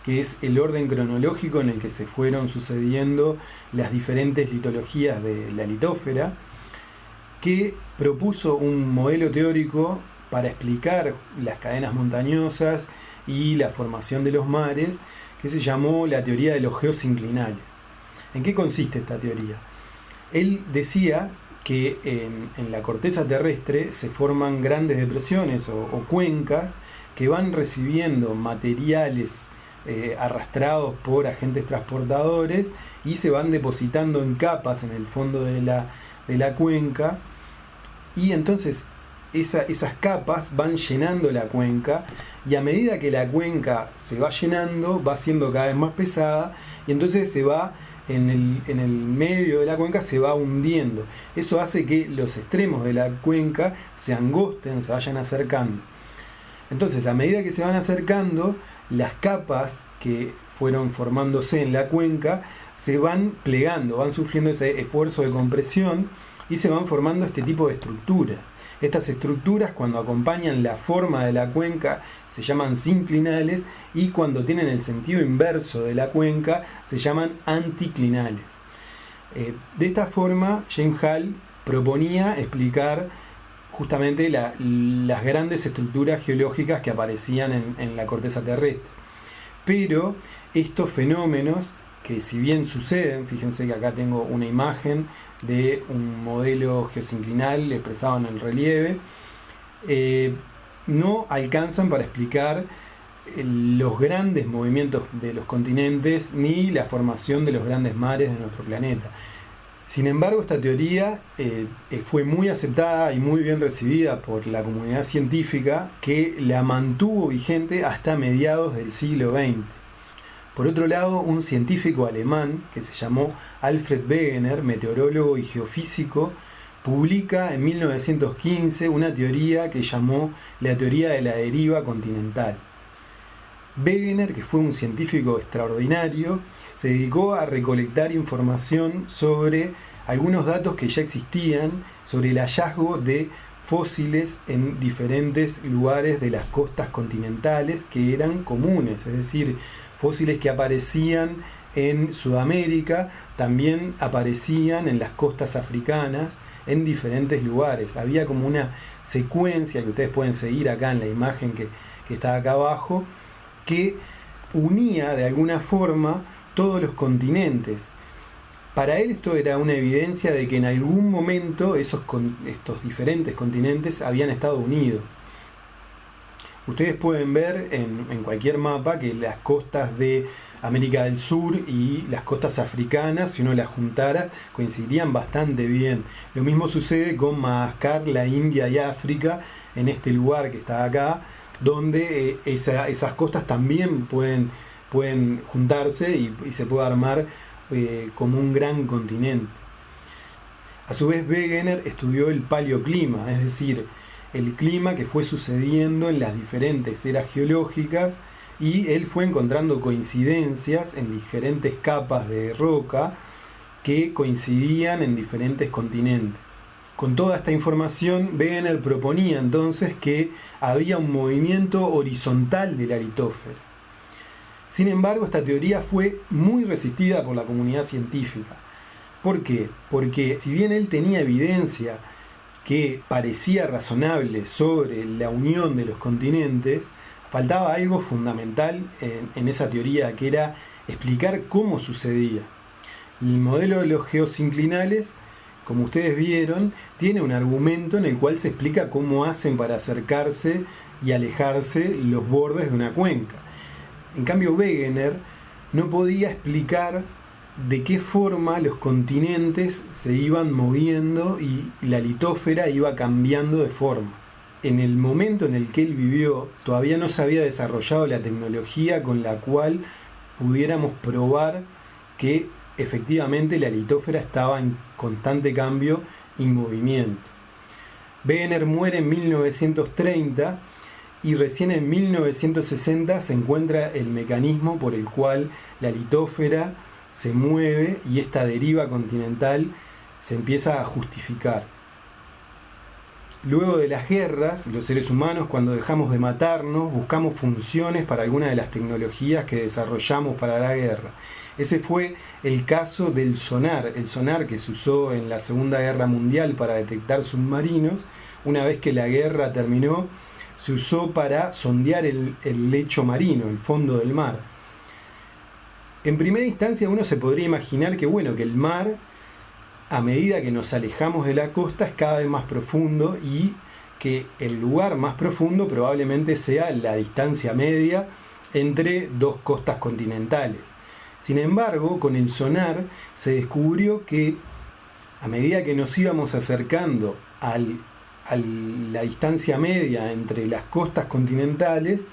que es el orden cronológico en el que se fueron sucediendo las diferentes litologías de la litósfera, que propuso un modelo teórico para explicar las cadenas montañosas y la formación de los mares, que se llamó la teoría de los geosinclinales. ¿En qué consiste esta teoría? Él decía que en la corteza terrestre se forman grandes depresiones o cuencas que van recibiendo materiales arrastrados por agentes transportadores y se van depositando en capas en el fondo de la cuenca, y entonces esas capas van llenando la cuenca, y a medida que la cuenca se va llenando va siendo cada vez más pesada, y entonces se va en el medio de la cuenca se va hundiendo. Eso hace que los extremos de la cuenca se angosten, se vayan acercando. Entonces, a medida que se van acercando, las capas que fueron formándose en la cuenca se van plegando, van sufriendo ese esfuerzo de compresión y se van formando este tipo de estructuras. Estas estructuras, cuando acompañan la forma de la cuenca, se llaman sinclinales, y cuando tienen el sentido inverso de la cuenca se llaman anticlinales. De esta forma, James Hall proponía explicar justamente las grandes estructuras geológicas que aparecían en la corteza terrestre. Pero estos fenómenos, que si bien suceden, fíjense que acá tengo una imagen de un modelo geosinclinal expresado en el relieve, no alcanzan para explicar los grandes movimientos de los continentes ni la formación de los grandes mares de nuestro planeta. Sin embargo, esta teoría fue muy aceptada y muy bien recibida por la comunidad científica, que la mantuvo vigente hasta mediados del siglo XX. Por otro lado, un científico alemán que se llamó Alfred Wegener, meteorólogo y geofísico, publica en 1915 una teoría que llamó la teoría de la deriva continental. Wegener, que fue un científico extraordinario, se dedicó a recolectar información sobre algunos datos que ya existían sobre el hallazgo de fósiles en diferentes lugares de las costas continentales que eran comunes, es decir, fósiles que aparecían en Sudamérica, también aparecían en las costas africanas, en diferentes lugares. Había como una secuencia que ustedes pueden seguir acá en la imagen que está acá abajo, que unía de alguna forma todos los continentes. Para él esto era una evidencia de que en algún momento estos diferentes continentes habían estado unidos. Ustedes pueden ver en cualquier mapa que las costas de América del Sur y las costas africanas, si uno las juntara, coincidirían bastante bien. Lo mismo sucede con Madagascar, la India y África, en este lugar que está acá, donde esas costas también pueden juntarse y se puede armar como un gran continente. A su vez, Wegener estudió el paleoclima, es decir, el clima que fue sucediendo en las diferentes eras geológicas, y él fue encontrando coincidencias en diferentes capas de roca que coincidían en diferentes continentes. Con toda esta información, Wegener proponía entonces que había un movimiento horizontal de la litósfera. Sin embargo, esta teoría fue muy resistida por la comunidad científica. ¿Por qué? Porque si bien él tenía evidencia que parecía razonable sobre la unión de los continentes, faltaba algo fundamental en esa teoría, que era explicar cómo sucedía. El modelo de los geosinclinales, como ustedes vieron, tiene un argumento en el cual se explica cómo hacen para acercarse y alejarse los bordes de una cuenca. En cambio, Wegener no podía explicar de qué forma los continentes se iban moviendo y la litósfera iba cambiando de forma. En el momento en el que él vivió, todavía no se había desarrollado la tecnología con la cual pudiéramos probar que efectivamente la litósfera estaba en constante cambio y movimiento. Wegener muere en 1930 y recién en 1960 se encuentra el mecanismo por el cual la litósfera se mueve y esta deriva continental se empieza a justificar. Luego de las guerras, los seres humanos, cuando dejamos de matarnos, buscamos funciones para alguna de las tecnologías que desarrollamos para la guerra. Ese fue el caso del sonar, el sonar que se usó en la Segunda Guerra Mundial para detectar submarinos. Una vez que la guerra terminó, se usó para sondear el lecho marino, el fondo del mar. En primera instancia uno se podría imaginar que el mar, a medida que nos alejamos de la costa, es cada vez más profundo y que el lugar más profundo probablemente sea la distancia media entre dos costas continentales. Sin embargo, con el sonar se descubrió que a medida que nos íbamos acercando a la distancia media entre las costas continentales,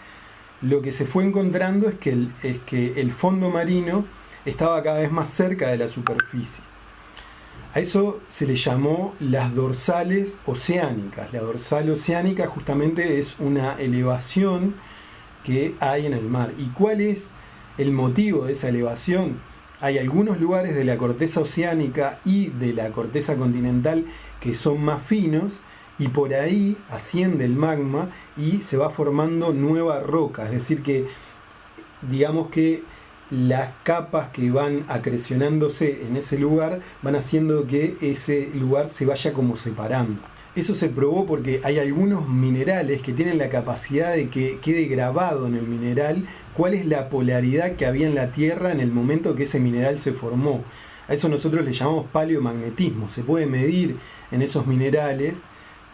lo que se fue encontrando es que el fondo marino estaba cada vez más cerca de la superficie. A eso se le llamó las dorsales oceánicas. La dorsal oceánica justamente es una elevación que hay en el mar. ¿Y cuál es el motivo de esa elevación? Hay algunos lugares de la corteza oceánica y de la corteza continental que son más finos, y por ahí asciende el magma y se va formando nueva roca. Es decir que, digamos que las capas que van acrecionándose en ese lugar van haciendo que ese lugar se vaya como separando. Eso se probó porque hay algunos minerales que tienen la capacidad de que quede grabado en el mineral cuál es la polaridad que había en la Tierra en el momento que ese mineral se formó. A eso nosotros le llamamos paleomagnetismo. Se puede medir en esos minerales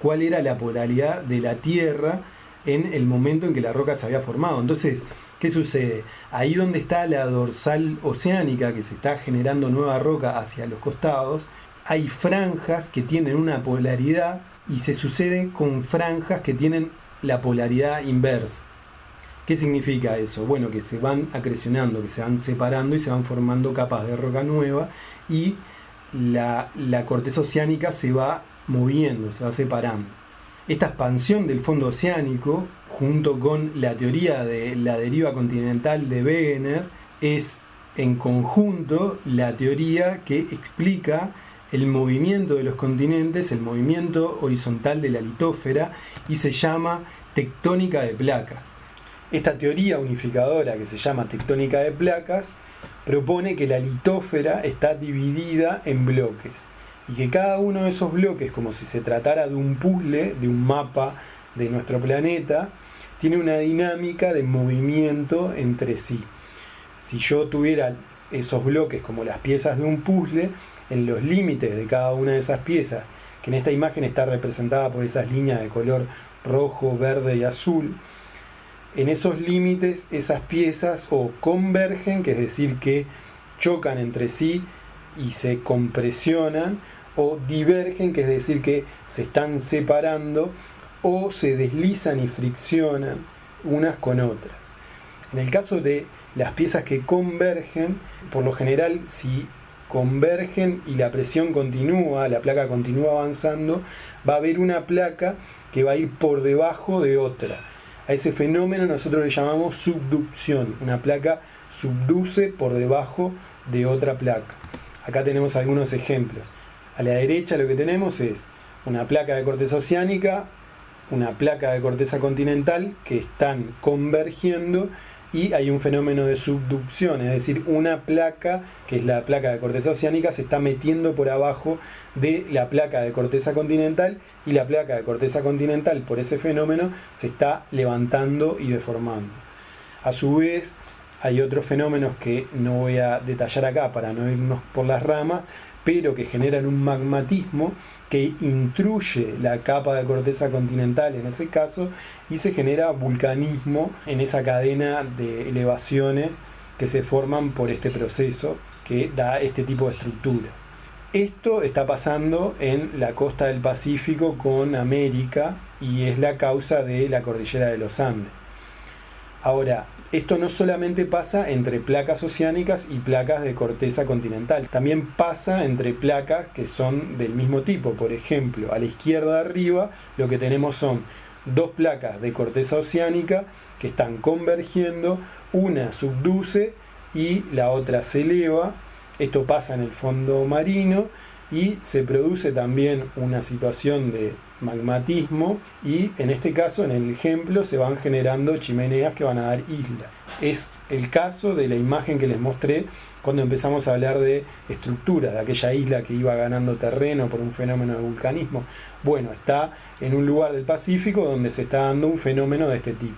cuál era la polaridad de la Tierra en el momento en que la roca se había formado. Entonces, ¿qué sucede? Ahí donde está la dorsal oceánica, que se está generando nueva roca hacia los costados, hay franjas que tienen una polaridad y se sucede con franjas que tienen la polaridad inversa. ¿Qué significa eso? Bueno, que se van acrecionando, que se van separando y se van formando capas de roca nueva y la corteza oceánica se va moviendo, se va separando. Esta expansión del fondo oceánico, junto con la teoría de la deriva continental de Wegener, es en conjunto la teoría que explica el movimiento de los continentes, el movimiento horizontal de la litósfera, y se llama tectónica de placas. Esta teoría unificadora, que se llama tectónica de placas, propone que la litósfera está dividida en bloques y que cada uno de esos bloques, como si se tratara de un puzzle, de un mapa de nuestro planeta, tiene una dinámica de movimiento entre sí. Si yo tuviera esos bloques como las piezas de un puzzle, en los límites de cada una de esas piezas, que en esta imagen está representada por esas líneas de color rojo, verde y azul, en esos límites esas piezas o convergen, que es decir que chocan entre sí y se compresionan, o divergen, que es decir que se están separando, o se deslizan y friccionan unas con otras. En el caso de las piezas que convergen, por lo general, si convergen y la presión continúa, la placa continúa avanzando, va a haber una placa que va a ir por debajo de otra. A ese fenómeno nosotros le llamamos subducción. Una placa subduce por debajo de otra placa. Acá tenemos algunos ejemplos. A la derecha lo que tenemos es una placa de corteza oceánica, una placa de corteza continental que están convergiendo, y hay un fenómeno de subducción, es decir, una placa, que es la placa de corteza oceánica, se está metiendo por abajo de la placa de corteza continental, y la placa de corteza continental, por ese fenómeno, se está levantando y deformando. A su vez, hay otros fenómenos que no voy a detallar acá para no irnos por las ramas, pero que generan un magmatismo que intruye la capa de corteza continental en ese caso, y se genera vulcanismo en esa cadena de elevaciones que se forman por este proceso que da este tipo de estructuras. Esto está pasando en la costa del Pacífico con América y es la causa de la cordillera de los Andes. Ahora, esto no solamente pasa entre placas oceánicas y placas de corteza continental, también pasa entre placas que son del mismo tipo. Por ejemplo, a la izquierda arriba lo que tenemos son dos placas de corteza oceánica que están convergiendo, una subduce y la otra se eleva. Esto pasa en el fondo marino y se produce también una situación de magmatismo, y en este caso, en el ejemplo, se van generando chimeneas que van a dar islas. Es el caso de la imagen que les mostré cuando empezamos a hablar de estructuras, de aquella isla que iba ganando terreno por un fenómeno de vulcanismo. Bueno, está en un lugar del Pacífico donde se está dando un fenómeno de este tipo.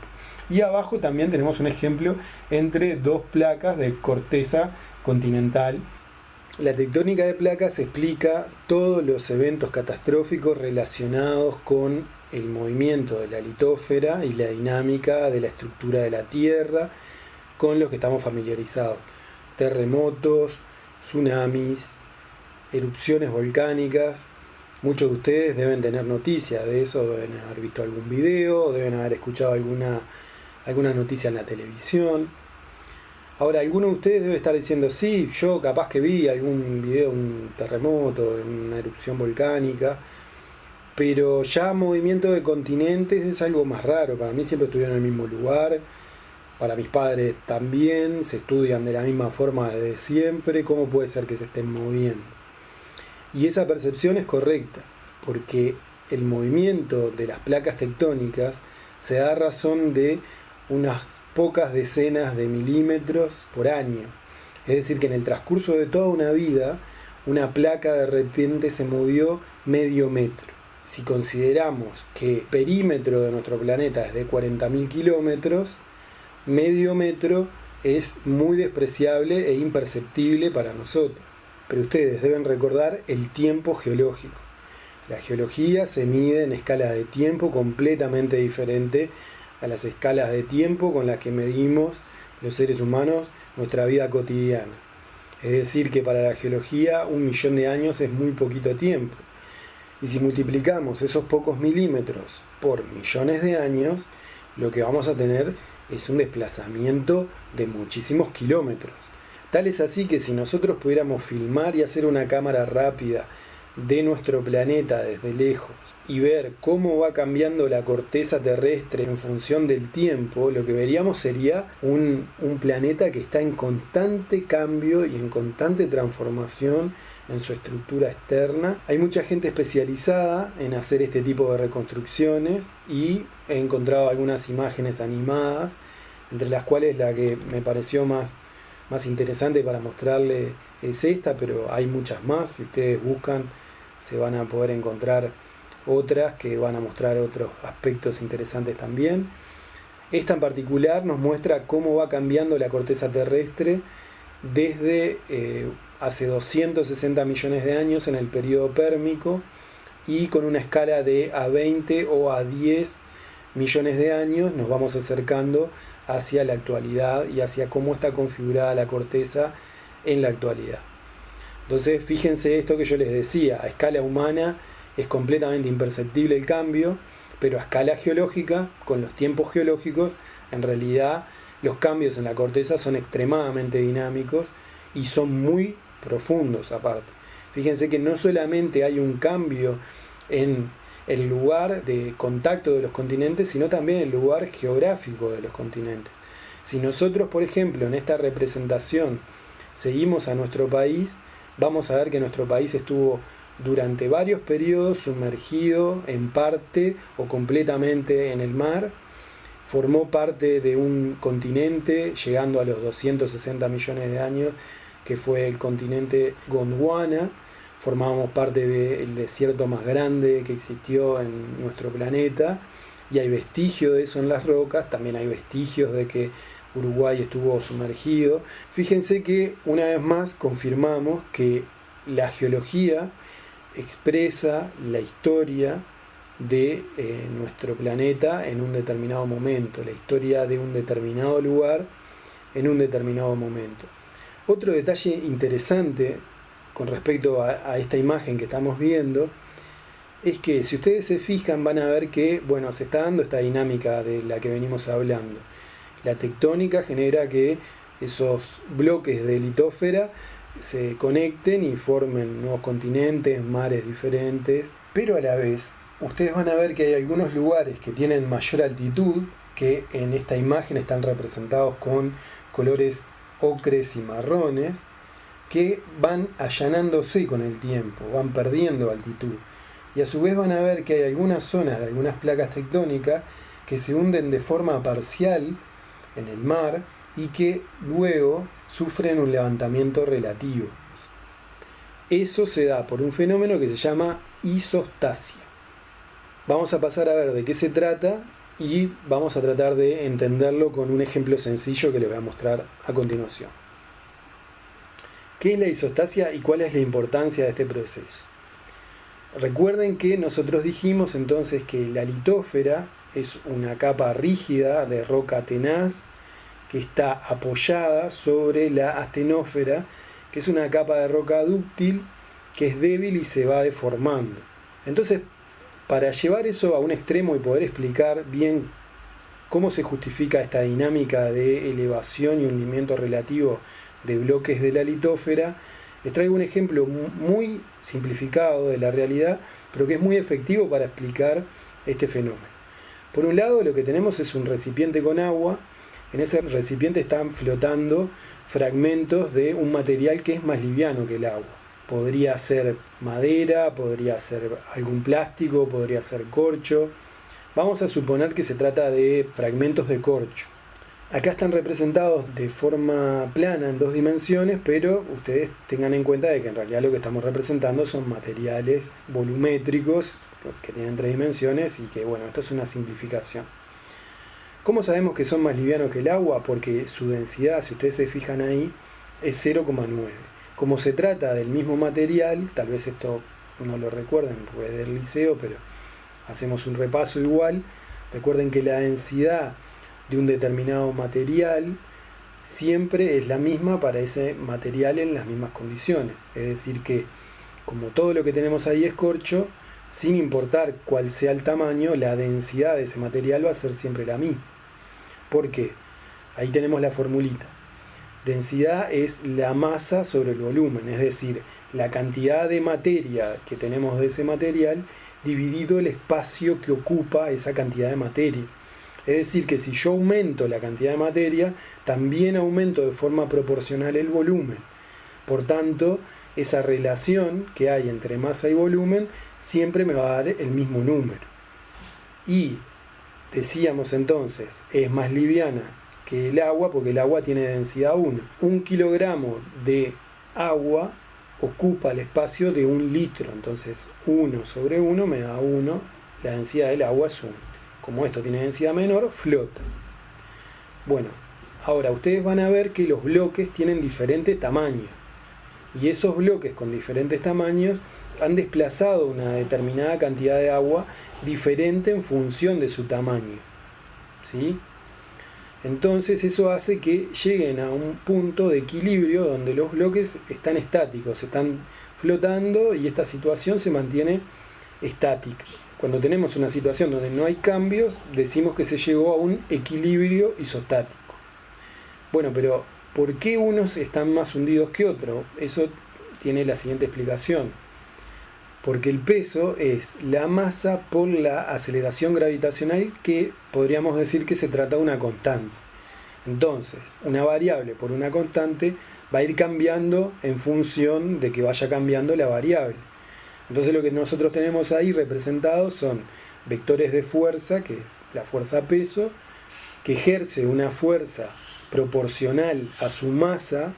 Y abajo también tenemos un ejemplo entre dos placas de corteza continental. La tectónica de placas explica todos los eventos catastróficos relacionados con el movimiento de la litósfera y la dinámica de la estructura de la Tierra, con los que estamos familiarizados. Terremotos, tsunamis, erupciones volcánicas. Muchos de ustedes deben tener noticias de eso, deben haber visto algún video, deben haber escuchado alguna noticia en la televisión. Ahora, alguno de ustedes debe estar diciendo, sí, yo capaz que vi algún video de un terremoto, de una erupción volcánica, pero ya movimiento de continentes es algo más raro. Para mí siempre estuvieron en el mismo lugar, para mis padres también, se estudian de la misma forma desde siempre. ¿Cómo puede ser que se estén moviendo? Y esa percepción es correcta, porque el movimiento de las placas tectónicas se da a razón de unas pocas decenas de milímetros por año. Es decir, que en el transcurso de toda una vida, una placa de repente se movió medio metro. Si consideramos que el perímetro de nuestro planeta es de 40.000 kilómetros, medio metro es muy despreciable e imperceptible para nosotros. Pero ustedes deben recordar el tiempo geológico. La geología se mide en escalas de tiempo completamente diferentes a las escalas de tiempo con las que medimos los seres humanos nuestra vida cotidiana. Es decir, que para la geología 1.000.000 de años es muy poquito tiempo. Y si multiplicamos esos pocos milímetros por millones de años, lo que vamos a tener es un desplazamiento de muchísimos kilómetros. Tal es así que si nosotros pudiéramos filmar y hacer una cámara rápida de nuestro planeta desde lejos y ver cómo va cambiando la corteza terrestre en función del tiempo, lo que veríamos sería un planeta que está en constante cambio y en constante transformación en su estructura externa. Hay mucha gente especializada en hacer este tipo de reconstrucciones y he encontrado algunas imágenes animadas, entre las cuales la que me pareció más interesante para mostrarle es esta, pero hay muchas más. Si ustedes buscan se van a poder encontrar otras que van a mostrar otros aspectos interesantes también. Esta en particular nos muestra cómo va cambiando la corteza terrestre desde hace 260 millones de años en el periodo pérmico y con una escala de a 20 o a 10 millones de años nos vamos acercando hacia la actualidad y hacia cómo está configurada la corteza en la actualidad. Entonces, fíjense esto que yo les decía, a escala humana es completamente imperceptible el cambio, pero a escala geológica, con los tiempos geológicos, en realidad los cambios en la corteza son extremadamente dinámicos y son muy profundos aparte. Fíjense que no solamente hay un cambio en el lugar de contacto de los continentes, sino también el lugar geográfico de los continentes. Si nosotros, por ejemplo, en esta representación seguimos a nuestro país, vamos a ver que nuestro país estuvo durante varios periodos sumergido en parte o completamente en el mar, formó parte de un continente llegando a los 260 millones de años, que fue el continente Gondwana. Formábamos parte del desierto más grande que existió en nuestro planeta y hay vestigios de eso en las rocas, también hay vestigios de que Uruguay estuvo sumergido. Fíjense que una vez más confirmamos que la geología expresa la historia de nuestro planeta en un determinado momento, la historia de un determinado lugar en un determinado momento. Otro detalle interesante con respecto a esta imagen que estamos viendo es que si ustedes se fijan van a ver que se está dando esta dinámica de la que venimos hablando. La tectónica genera que esos bloques de litósfera se conecten y formen nuevos continentes, mares diferentes, pero a la vez ustedes van a ver que hay algunos lugares que tienen mayor altitud, que en esta imagen están representados con colores ocres y marrones, que van allanándose con el tiempo, van perdiendo altitud. Y a su vez van a ver que hay algunas zonas de algunas placas tectónicas que se hunden de forma parcial en el mar y que luego sufren un levantamiento relativo. Eso se da por un fenómeno que se llama isostasia. Vamos a pasar a ver de qué se trata y vamos a tratar de entenderlo con un ejemplo sencillo que les voy a mostrar a continuación. ¿Qué es la isostasia y cuál es la importancia de este proceso? Recuerden que nosotros dijimos entonces que la litósfera es una capa rígida de roca tenaz que está apoyada sobre la astenósfera, que es una capa de roca dúctil que es débil y se va deformando. Entonces, para llevar eso a un extremo y poder explicar bien cómo se justifica esta dinámica de elevación y hundimiento relativo de bloques de la litósfera, les traigo un ejemplo muy simplificado de la realidad, pero que es muy efectivo para explicar este fenómeno. Por un lado, lo que tenemos es un recipiente con agua. En ese recipiente están flotando fragmentos de un material que es más liviano que el agua. Podría ser madera, podría ser algún plástico, podría ser corcho. Vamos a suponer que se trata de fragmentos de corcho. Acá están representados de forma plana en 2 dimensiones, pero ustedes tengan en cuenta de que en realidad lo que estamos representando son materiales volumétricos que tienen 3 dimensiones y que esto es una simplificación. ¿Cómo sabemos que son más livianos que el agua? Porque su densidad, si ustedes se fijan ahí, es 0,9. Como se trata del mismo material, tal vez esto no lo recuerden porque es del liceo, pero hacemos un repaso igual. Recuerden que la densidad de un determinado material siempre es la misma para ese material en las mismas condiciones. Es decir que, como todo lo que tenemos ahí es corcho, sin importar cuál sea el tamaño, la densidad de ese material va a ser siempre la misma. ¿Por qué? Ahí tenemos la formulita. Densidad es la masa sobre el volumen, es decir, la cantidad de materia que tenemos de ese material dividido el espacio que ocupa esa cantidad de materia. Es decir, que si yo aumento la cantidad de materia, también aumento de forma proporcional el volumen. Por tanto, esa relación que hay entre masa y volumen siempre me va a dar el mismo número. Y decíamos entonces, es más liviana que el agua porque el agua tiene densidad 1. 1 kilogramo de agua ocupa el espacio de 1 litro. Entonces 1 sobre 1 me da 1. La densidad del agua es 1. Como esto tiene densidad menor, flota. Bueno, ahora ustedes van a ver que los bloques tienen diferentes tamaños. Y esos bloques con diferentes tamaños han desplazado una determinada cantidad de agua diferente en función de su tamaño. ¿Sí? Entonces eso hace que lleguen a un punto de equilibrio donde los bloques están estáticos, están flotando y esta situación se mantiene estática. Cuando tenemos una situación donde no hay cambios, decimos que se llegó a un equilibrio isostático. Bueno, pero ¿por qué unos están más hundidos que otros? Eso tiene la siguiente explicación. Porque el peso es la masa por la aceleración gravitacional, que podríamos decir que se trata de una constante. Entonces, una variable por una constante va a ir cambiando en función de que vaya cambiando la variable. Entonces lo que nosotros tenemos ahí representados son vectores de fuerza, que es la fuerza peso, que ejerce una fuerza proporcional a su masa,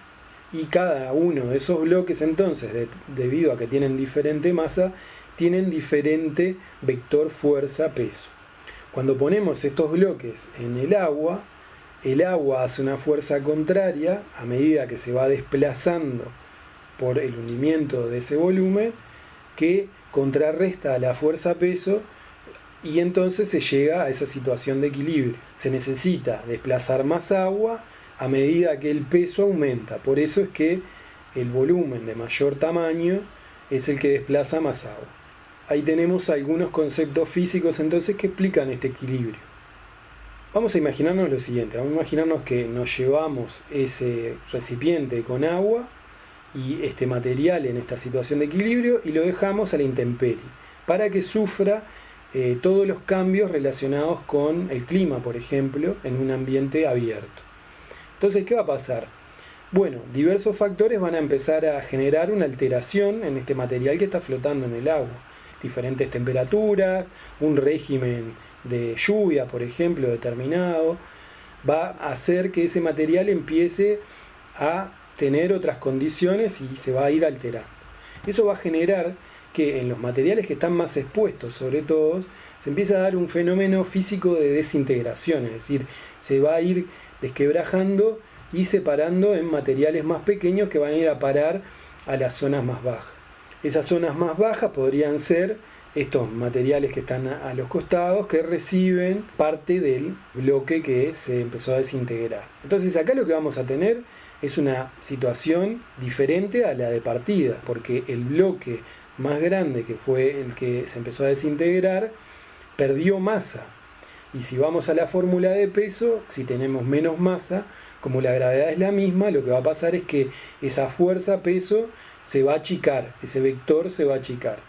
y cada uno de esos bloques entonces, debido a que tienen diferente masa, tienen diferente vector fuerza-peso. Cuando ponemos estos bloques en el agua hace una fuerza contraria a medida que se va desplazando por el hundimiento de ese volumen, que contrarresta a la fuerza-peso, y entonces se llega a esa situación de equilibrio. Se necesita desplazar más agua a medida que el peso aumenta. Por eso es que el volumen de mayor tamaño es el que desplaza más agua. Ahí tenemos algunos conceptos físicos entonces que explican este equilibrio. Vamos a imaginarnos lo siguiente. Vamos a imaginarnos que nos llevamos ese recipiente con agua y este material en esta situación de equilibrio y lo dejamos a la intemperie para que sufra todos los cambios relacionados con el clima, por ejemplo, en un ambiente abierto. Entonces, ¿qué va a pasar? Bueno, diversos factores van a empezar a generar una alteración en este material que está flotando en el agua. Diferentes temperaturas, un régimen de lluvia, por ejemplo, determinado, va a hacer que ese material empiece a tener otras condiciones y se va a ir alterando. Eso va a generar que en los materiales que están más expuestos, sobre todo, se empieza a dar un fenómeno físico de desintegración, es decir, se va a ir desquebrajando y separando en materiales más pequeños que van a ir a parar a las zonas más bajas. Esas zonas más bajas podrían ser estos materiales que están a los costados, que reciben parte del bloque que se empezó a desintegrar. Entonces acá lo que vamos a tener es una situación diferente a la de partida, porque el bloque más grande, que fue el que se empezó a desintegrar, perdió masa. Y si vamos a la fórmula de peso, si tenemos menos masa, como la gravedad es la misma, lo que va a pasar es que esa fuerza peso se va a achicar, ese vector se va a achicar.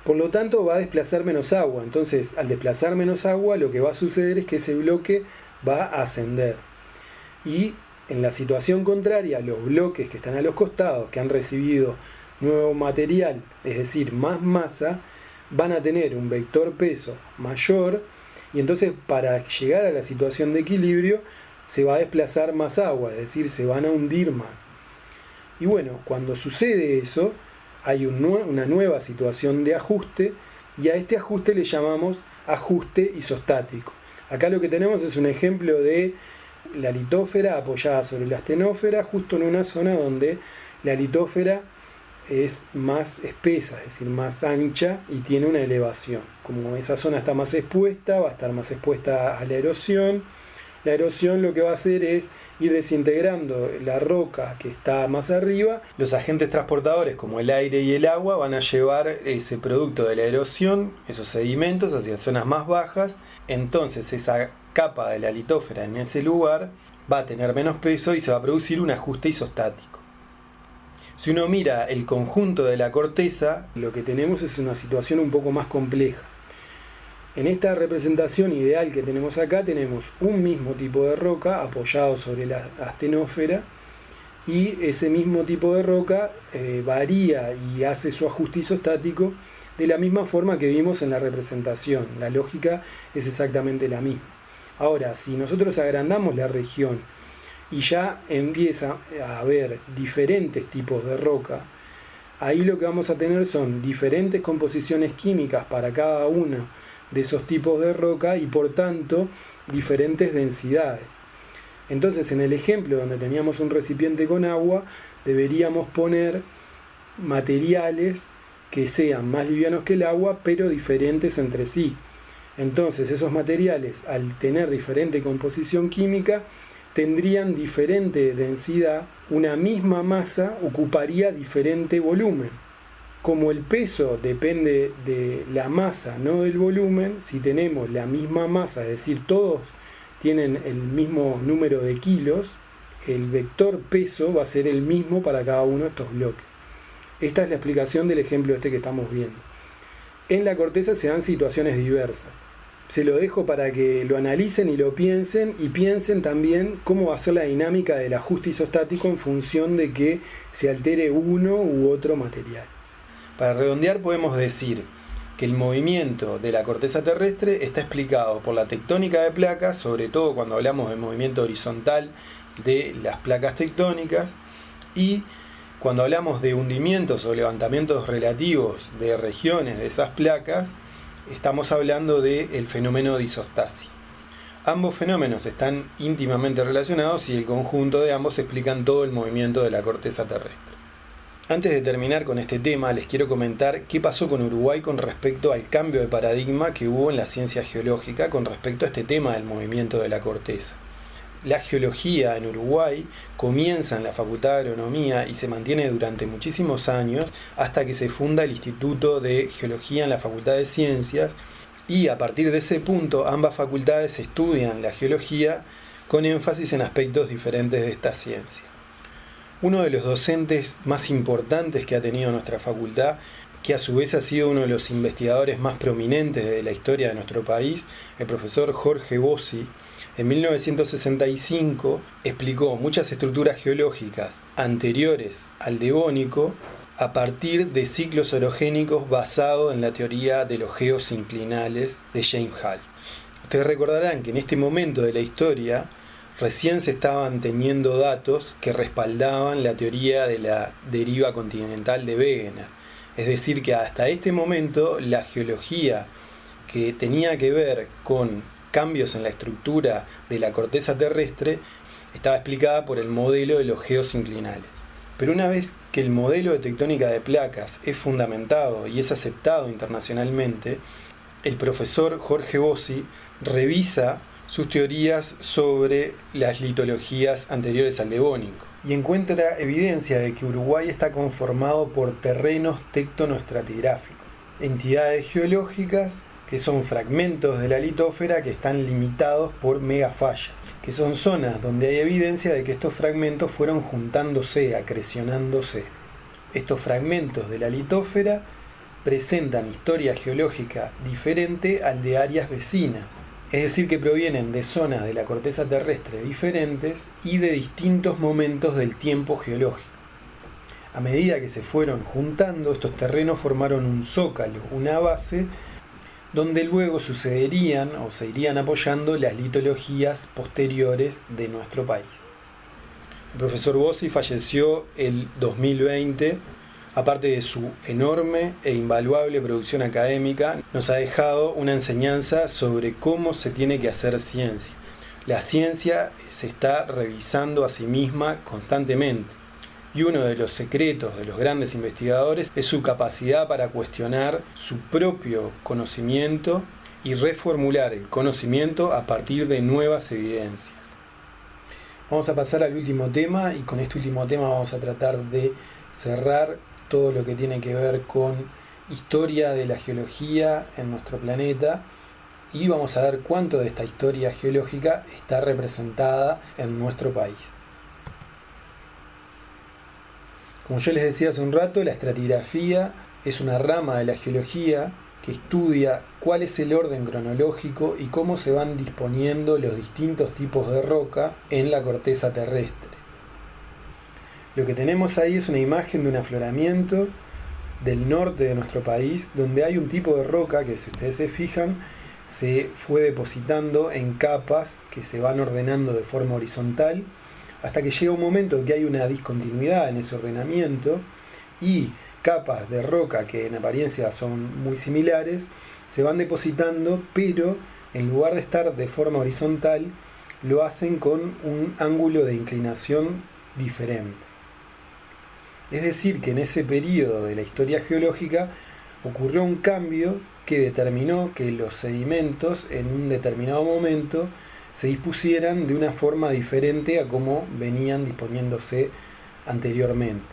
Por lo tanto va a desplazar menos agua. Entonces, al desplazar menos agua, lo que va a suceder es que ese bloque va a ascender. Y en la situación contraria, los bloques que están a los costados, que han recibido nuevo material, es decir, más masa, van a tener un vector peso mayor, y entonces para llegar a la situación de equilibrio se va a desplazar más agua, es decir, se van a hundir más. Y bueno, cuando sucede eso, hay una nueva situación de ajuste, y a este ajuste le llamamos ajuste isostático. Acá lo que tenemos es un ejemplo de la litósfera apoyada sobre la astenósfera, justo en una zona donde la litósfera es más espesa, es decir, más ancha y tiene una elevación. Como esa zona está más expuesta, va a estar más expuesta a la erosión. La erosión lo que va a hacer es ir desintegrando la roca que está más arriba. Los agentes transportadores como el aire y el agua van a llevar ese producto de la erosión, esos sedimentos, hacia zonas más bajas. Entonces esa capa de la litósfera en ese lugar va a tener menos peso y se va a producir un ajuste isostático. Si uno mira el conjunto de la corteza, lo que tenemos es una situación un poco más compleja. En esta representación ideal que tenemos acá, tenemos un mismo tipo de roca apoyado sobre la astenósfera, y ese mismo tipo de roca varía y hace su ajuste isostático de la misma forma que vimos en la representación. La lógica es exactamente la misma. Ahora, si nosotros agrandamos la región y ya empieza a haber diferentes tipos de roca, ahí lo que vamos a tener son diferentes composiciones químicas para cada uno de esos tipos de roca y por tanto diferentes densidades. Entonces, en el ejemplo donde teníamos un recipiente con agua, deberíamos poner materiales que sean más livianos que el agua, pero diferentes entre sí. Entonces, esos materiales, al tener diferente composición química, tendrían diferente densidad. Una misma masa ocuparía diferente volumen. Como el peso depende de la masa, no del volumen, si tenemos la misma masa, es decir, todos tienen el mismo número de kilos, el vector peso va a ser el mismo para cada uno de estos bloques. Esta es la explicación del ejemplo que estamos viendo. En la corteza se dan situaciones diversas. Se lo dejo para que lo analicen y lo piensen, y piensen también cómo va a ser la dinámica del ajuste isostático en función de que se altere uno u otro material. Para redondear, podemos decir que el movimiento de la corteza terrestre está explicado por la tectónica de placas, sobre todo cuando hablamos de movimiento horizontal de las placas tectónicas, y cuando hablamos de hundimientos o levantamientos relativos de regiones de esas placas, estamos hablando del fenómeno de isostasia. Ambos fenómenos están íntimamente relacionados y el conjunto de ambos explican todo el movimiento de la corteza terrestre. Antes de terminar con este tema, les quiero comentar qué pasó con Uruguay con respecto al cambio de paradigma que hubo en la ciencia geológica con respecto a este tema del movimiento de la corteza. La geología en Uruguay comienza en la Facultad de Agronomía y se mantiene durante muchísimos años hasta que se funda el Instituto de Geología en la Facultad de Ciencias, y a partir de ese punto ambas facultades estudian la geología con énfasis en aspectos diferentes de esta ciencia. Uno de los docentes más importantes que ha tenido nuestra facultad, que a su vez ha sido uno de los investigadores más prominentes de la historia de nuestro país, el profesor Jorge Bossi, en 1965 explicó muchas estructuras geológicas anteriores al Devónico a partir de ciclos orogénicos basados en la teoría de los geosinclinales de James Hall. Ustedes recordarán que en este momento de la historia recién se estaban teniendo datos que respaldaban la teoría de la deriva continental de Wegener. Es decir, que hasta este momento la geología que tenía que ver con cambios en la estructura de la corteza terrestre estaba explicada por el modelo de los geosinclinales. Pero una vez que el modelo de tectónica de placas es fundamentado y es aceptado internacionalmente, el profesor Jorge Bossi revisa sus teorías sobre las litologías anteriores al Devónico y encuentra evidencia de que Uruguay está conformado por terrenos tectonoestratigráficos, entidades geológicas que son fragmentos de la litósfera que están limitados por megafallas, que son zonas donde hay evidencia de que estos fragmentos fueron juntándose, acrecionándose. Estos fragmentos de la litósfera presentan historia geológica diferente al de áreas vecinas, es decir, que provienen de zonas de la corteza terrestre diferentes y de distintos momentos del tiempo geológico. A medida que se fueron juntando, estos terrenos formaron un zócalo, una base, donde luego sucederían o se irían apoyando las litologías posteriores de nuestro país. El profesor Bossi falleció el 2020. Aparte de su enorme e invaluable producción académica, nos ha dejado una enseñanza sobre cómo se tiene que hacer ciencia. La ciencia se está revisando a sí misma constantemente, y uno de los secretos de los grandes investigadores es su capacidad para cuestionar su propio conocimiento y reformular el conocimiento a partir de nuevas evidencias. Vamos a pasar al último tema, y con este último tema vamos a tratar de cerrar todo lo que tiene que ver con historia de la geología en nuestro planeta y vamos a ver cuánto de esta historia geológica está representada en nuestro país. Como yo les decía hace un rato, la estratigrafía es una rama de la geología que estudia cuál es el orden cronológico y cómo se van disponiendo los distintos tipos de roca en la corteza terrestre. Lo que tenemos ahí es una imagen de un afloramiento del norte de nuestro país, donde hay un tipo de roca que, si ustedes se fijan, se fue depositando en capas que se van ordenando de forma horizontal, hasta que llega un momento que hay una discontinuidad en ese ordenamiento y capas de roca que en apariencia son muy similares se van depositando, pero en lugar de estar de forma horizontal lo hacen con un ángulo de inclinación diferente. Es decir, que en ese periodo de la historia geológica ocurrió un cambio que determinó que los sedimentos en un determinado momento se dispusieran de una forma diferente a como venían disponiéndose anteriormente.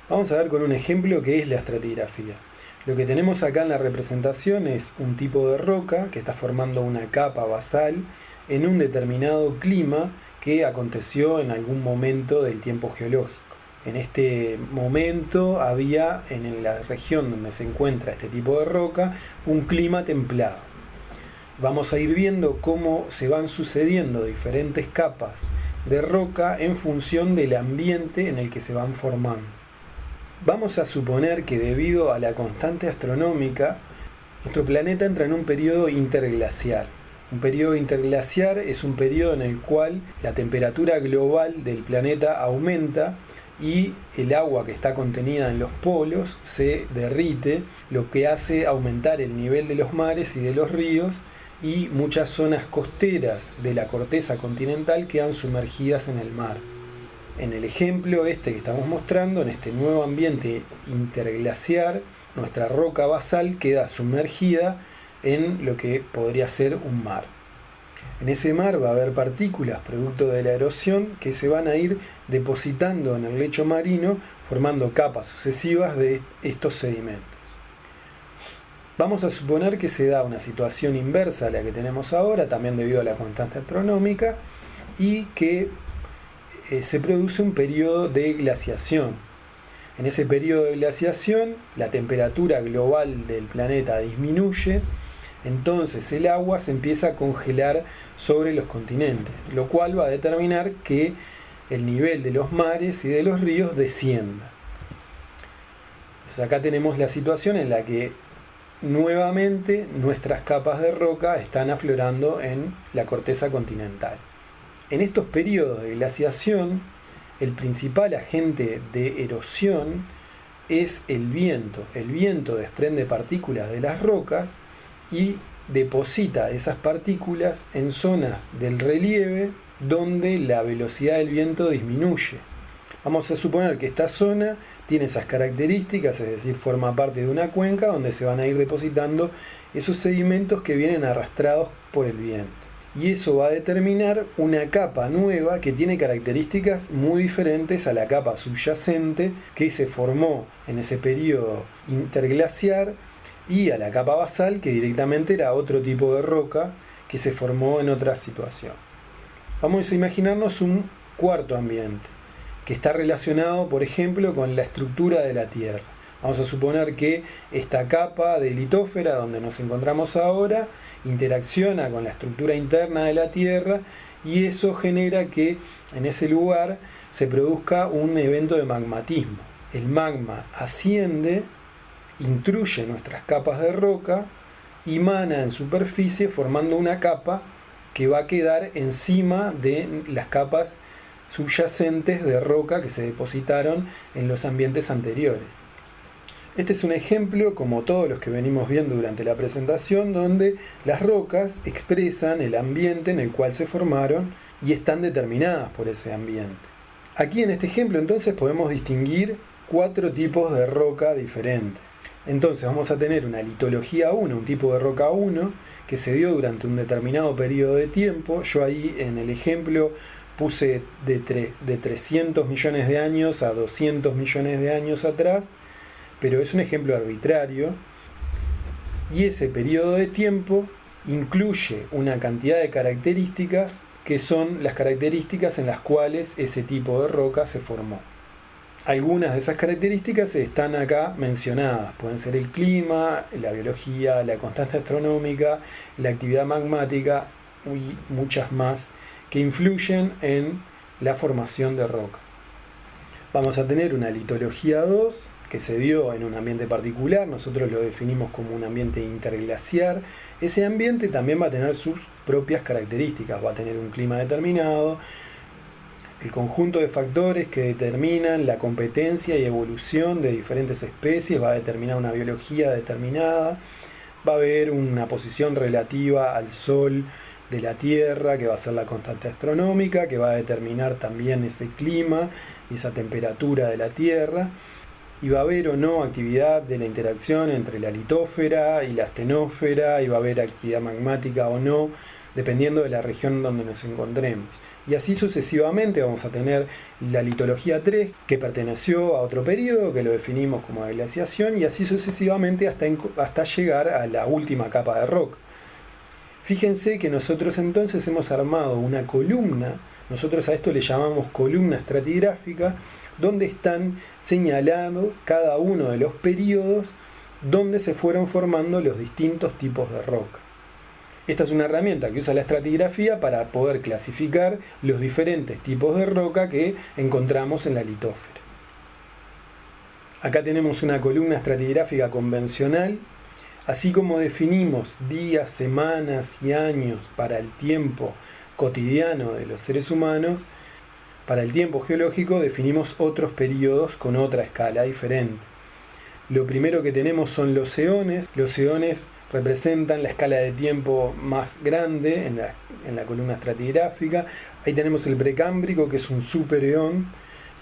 Vamos a ver con un ejemplo qué es la estratigrafía. Lo que tenemos acá en la representación es un tipo de roca que está formando una capa basal en un determinado clima que aconteció en algún momento del tiempo geológico. En este momento había en la región donde se encuentra este tipo de roca un clima templado. Vamos a ir viendo cómo se van sucediendo diferentes capas de roca en función del ambiente en el que se van formando. Vamos a suponer que debido a la constante astronómica, nuestro planeta entra en un periodo interglaciar. Un periodo interglaciar es un periodo en el cual la temperatura global del planeta aumenta y el agua que está contenida en los polos se derrite, lo que hace aumentar el nivel de los mares y de los ríos, y muchas zonas costeras de la corteza continental quedan sumergidas en el mar. En el ejemplo que estamos mostrando, en este nuevo ambiente interglaciar, nuestra roca basal queda sumergida en lo que podría ser un mar. En ese mar va a haber partículas producto de la erosión que se van a ir depositando en el lecho marino, formando capas sucesivas de estos sedimentos. Vamos a suponer que se da una situación inversa a la que tenemos ahora, también debido a la constante astronómica, y que se produce un periodo de glaciación. En ese periodo de glaciación, la temperatura global del planeta disminuye, entonces el agua se empieza a congelar sobre los continentes, lo cual va a determinar que el nivel de los mares y de los ríos descienda. Entonces acá tenemos la situación en la que nuevamente nuestras capas de roca están aflorando en la corteza continental. En estos periodos de glaciación, el principal agente de erosión es el viento. El viento desprende partículas de las rocas y deposita esas partículas en zonas del relieve donde la velocidad del viento disminuye. Vamos a suponer que esta zona tiene esas características, es decir, forma parte de una cuenca donde se van a ir depositando esos sedimentos que vienen arrastrados por el viento. Y eso va a determinar una capa nueva que tiene características muy diferentes a la capa subyacente que se formó en ese periodo interglaciar y a la capa basal que directamente era otro tipo de roca que se formó en otra situación. Vamos a imaginarnos un cuarto ambiente que está relacionado, por ejemplo, con la estructura de la Tierra. Vamos a suponer que esta capa de litósfera donde nos encontramos ahora interacciona con la estructura interna de la Tierra y eso genera que en ese lugar se produzca un evento de magmatismo. El magma asciende, intruye nuestras capas de roca y mana en superficie formando una capa que va a quedar encima de las capas subyacentes de roca que se depositaron en los ambientes anteriores. Este es un ejemplo, como todos los que venimos viendo durante la presentación, donde las rocas expresan el ambiente en el cual se formaron y están determinadas por ese ambiente. Aquí en este ejemplo entonces podemos distinguir 4 tipos de roca diferentes. Entonces vamos a tener una litología 1, un tipo de roca 1, que se dio durante un determinado periodo de tiempo. Yo ahí en el ejemplo puse de 300 millones de años a 200 millones de años atrás, pero es un ejemplo arbitrario. Y ese periodo de tiempo incluye una cantidad de características que son las características en las cuales ese tipo de roca se formó. Algunas de esas características están acá mencionadas. Pueden ser el clima, la biología, la constante astronómica, la actividad magmática y muchas más que influyen en la formación de rocas. Vamos a tener una litología 2 que se dio en un ambiente particular. Nosotros lo definimos como un ambiente interglaciar. Ese ambiente también va a tener sus propias características. Va a tener un clima determinado, el conjunto de factores que determinan la competencia y evolución de diferentes especies va a determinar una biología determinada, va a haber una posición relativa al Sol de la Tierra, que va a ser la constante astronómica, que va a determinar también ese clima y esa temperatura de la Tierra, y va a haber o no actividad de la interacción entre la litósfera y la astenósfera, y va a haber actividad magmática o no, dependiendo de la región donde nos encontremos. Y así sucesivamente vamos a tener la litología 3, que perteneció a otro periodo, que lo definimos como glaciación, y así sucesivamente hasta llegar a la última capa de roca. Fíjense que nosotros entonces hemos armado una columna, nosotros a esto le llamamos columna estratigráfica, donde están señalados cada uno de los periodos donde se fueron formando los distintos tipos de roca. Esta es una herramienta que usa la estratigrafía para poder clasificar los diferentes tipos de roca que encontramos en la litósfera. Acá tenemos una columna estratigráfica convencional, así como definimos días, semanas y años para el tiempo cotidiano de los seres humanos. Para el tiempo geológico definimos otros periodos con otra escala diferente. Lo primero que tenemos son los eones. Los eones representan la escala de tiempo más grande en la columna estratigráfica. Ahí tenemos el precámbrico, que es un supereón,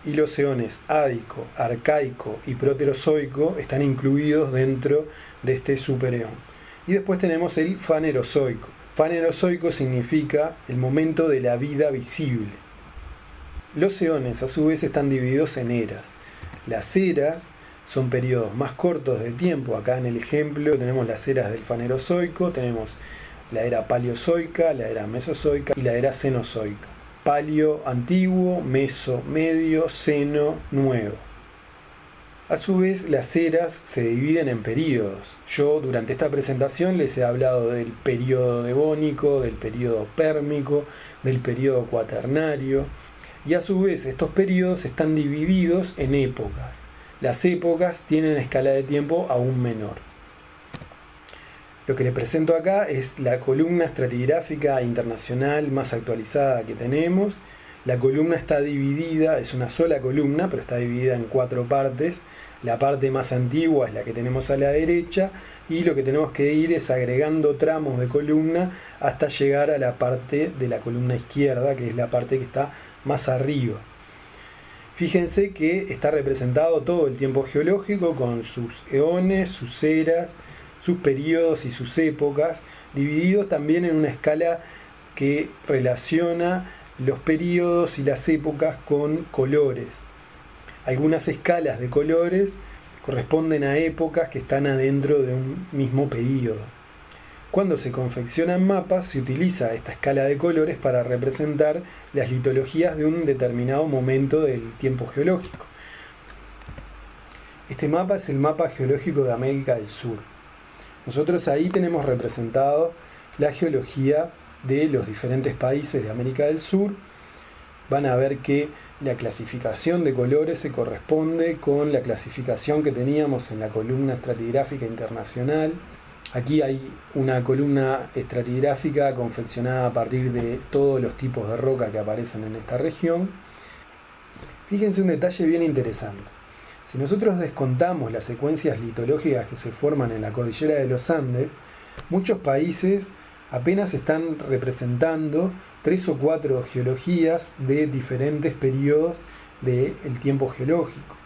y los eones ádico, arcaico y proterozoico están incluidos dentro de este supereón. Y después tenemos el fanerozoico. Fanerozoico significa el momento de la vida visible. Los eones a su vez están divididos en eras. Las eras son periodos más cortos de tiempo. Acá en el ejemplo tenemos las eras del fanerozoico, tenemos la era paleozoica, la era mesozoica y la era cenozoica. Paleo antiguo, meso medio, ceno nuevo. A su vez las eras se dividen en periodos. Yo durante esta presentación les he hablado del periodo devónico, del periodo pérmico, del periodo cuaternario, y a su vez estos periodos están divididos en épocas. Las épocas tienen escala de tiempo aún menor. Lo que les presento acá es la columna estratigráfica internacional más actualizada que tenemos. La columna está dividida, es una sola columna, pero está dividida en 4 partes. La parte más antigua es la que tenemos a la derecha, y lo que tenemos que ir es agregando tramos de columna hasta llegar a la parte de la columna izquierda, que es la parte que está más arriba. Fíjense que está representado todo el tiempo geológico con sus eones, sus eras, sus periodos y sus épocas, divididos también en una escala que relaciona los periodos y las épocas con colores. Algunas escalas de colores corresponden a épocas que están adentro de un mismo periodo. Cuando se confeccionan mapas, se utiliza esta escala de colores para representar las litologías de un determinado momento del tiempo geológico. Este mapa es el mapa geológico de América del Sur. Nosotros ahí tenemos representado la geología de los diferentes países de América del Sur. Van a ver que la clasificación de colores se corresponde con la clasificación que teníamos en la columna estratigráfica internacional. Aquí hay una columna estratigráfica confeccionada a partir de todos los tipos de roca que aparecen en esta región. Fíjense un detalle bien interesante. Si nosotros descontamos las secuencias litológicas que se forman en la cordillera de los Andes, muchos países apenas están representando 3 o 4 geologías de diferentes periodos del tiempo geológico.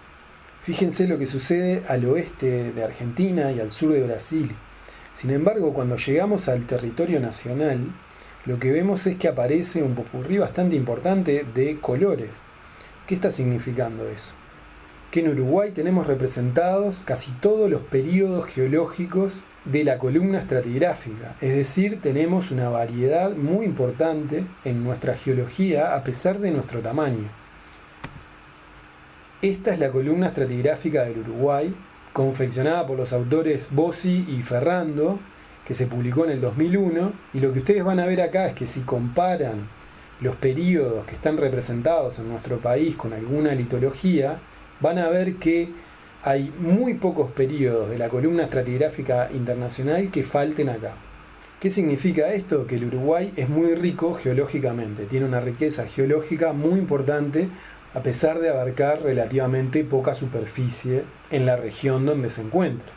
Fíjense lo que sucede al oeste de Argentina y al sur de Brasil. Sin embargo, cuando llegamos al territorio nacional, lo que vemos es que aparece un popurrí bastante importante de colores. ¿Qué está significando eso? Que en Uruguay tenemos representados casi todos los periodos geológicos de la columna estratigráfica, es decir, tenemos una variedad muy importante en nuestra geología a pesar de nuestro tamaño. Esta es la columna estratigráfica del Uruguay, confeccionada por los autores Bossi y Ferrando, que se publicó en el 2001, y lo que ustedes van a ver acá es que si comparan los períodos que están representados en nuestro país con alguna litología, van a ver que hay muy pocos periodos de la columna estratigráfica internacional que falten acá. ¿Qué significa esto? Que el Uruguay es muy rico geológicamente, tiene una riqueza geológica muy importante a pesar de abarcar relativamente poca superficie en la región donde se encuentra.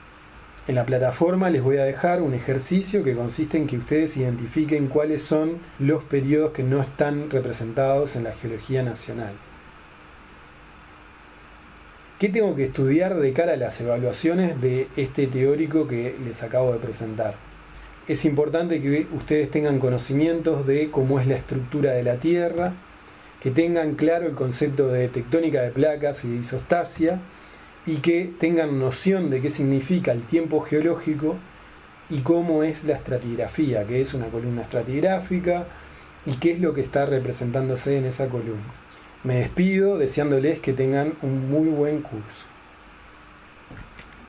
En la plataforma les voy a dejar un ejercicio que consiste en que ustedes identifiquen cuáles son los periodos que no están representados en la geología nacional. ¿Qué tengo que estudiar de cara a las evaluaciones de este teórico que les acabo de presentar? Es importante que ustedes tengan conocimientos de cómo es la estructura de la Tierra, que tengan claro el concepto de tectónica de placas y de isostasia, y que tengan noción de qué significa el tiempo geológico y cómo es la estratigrafía, qué es una columna estratigráfica y qué es lo que está representándose en esa columna. Me despido deseándoles que tengan un muy buen curso.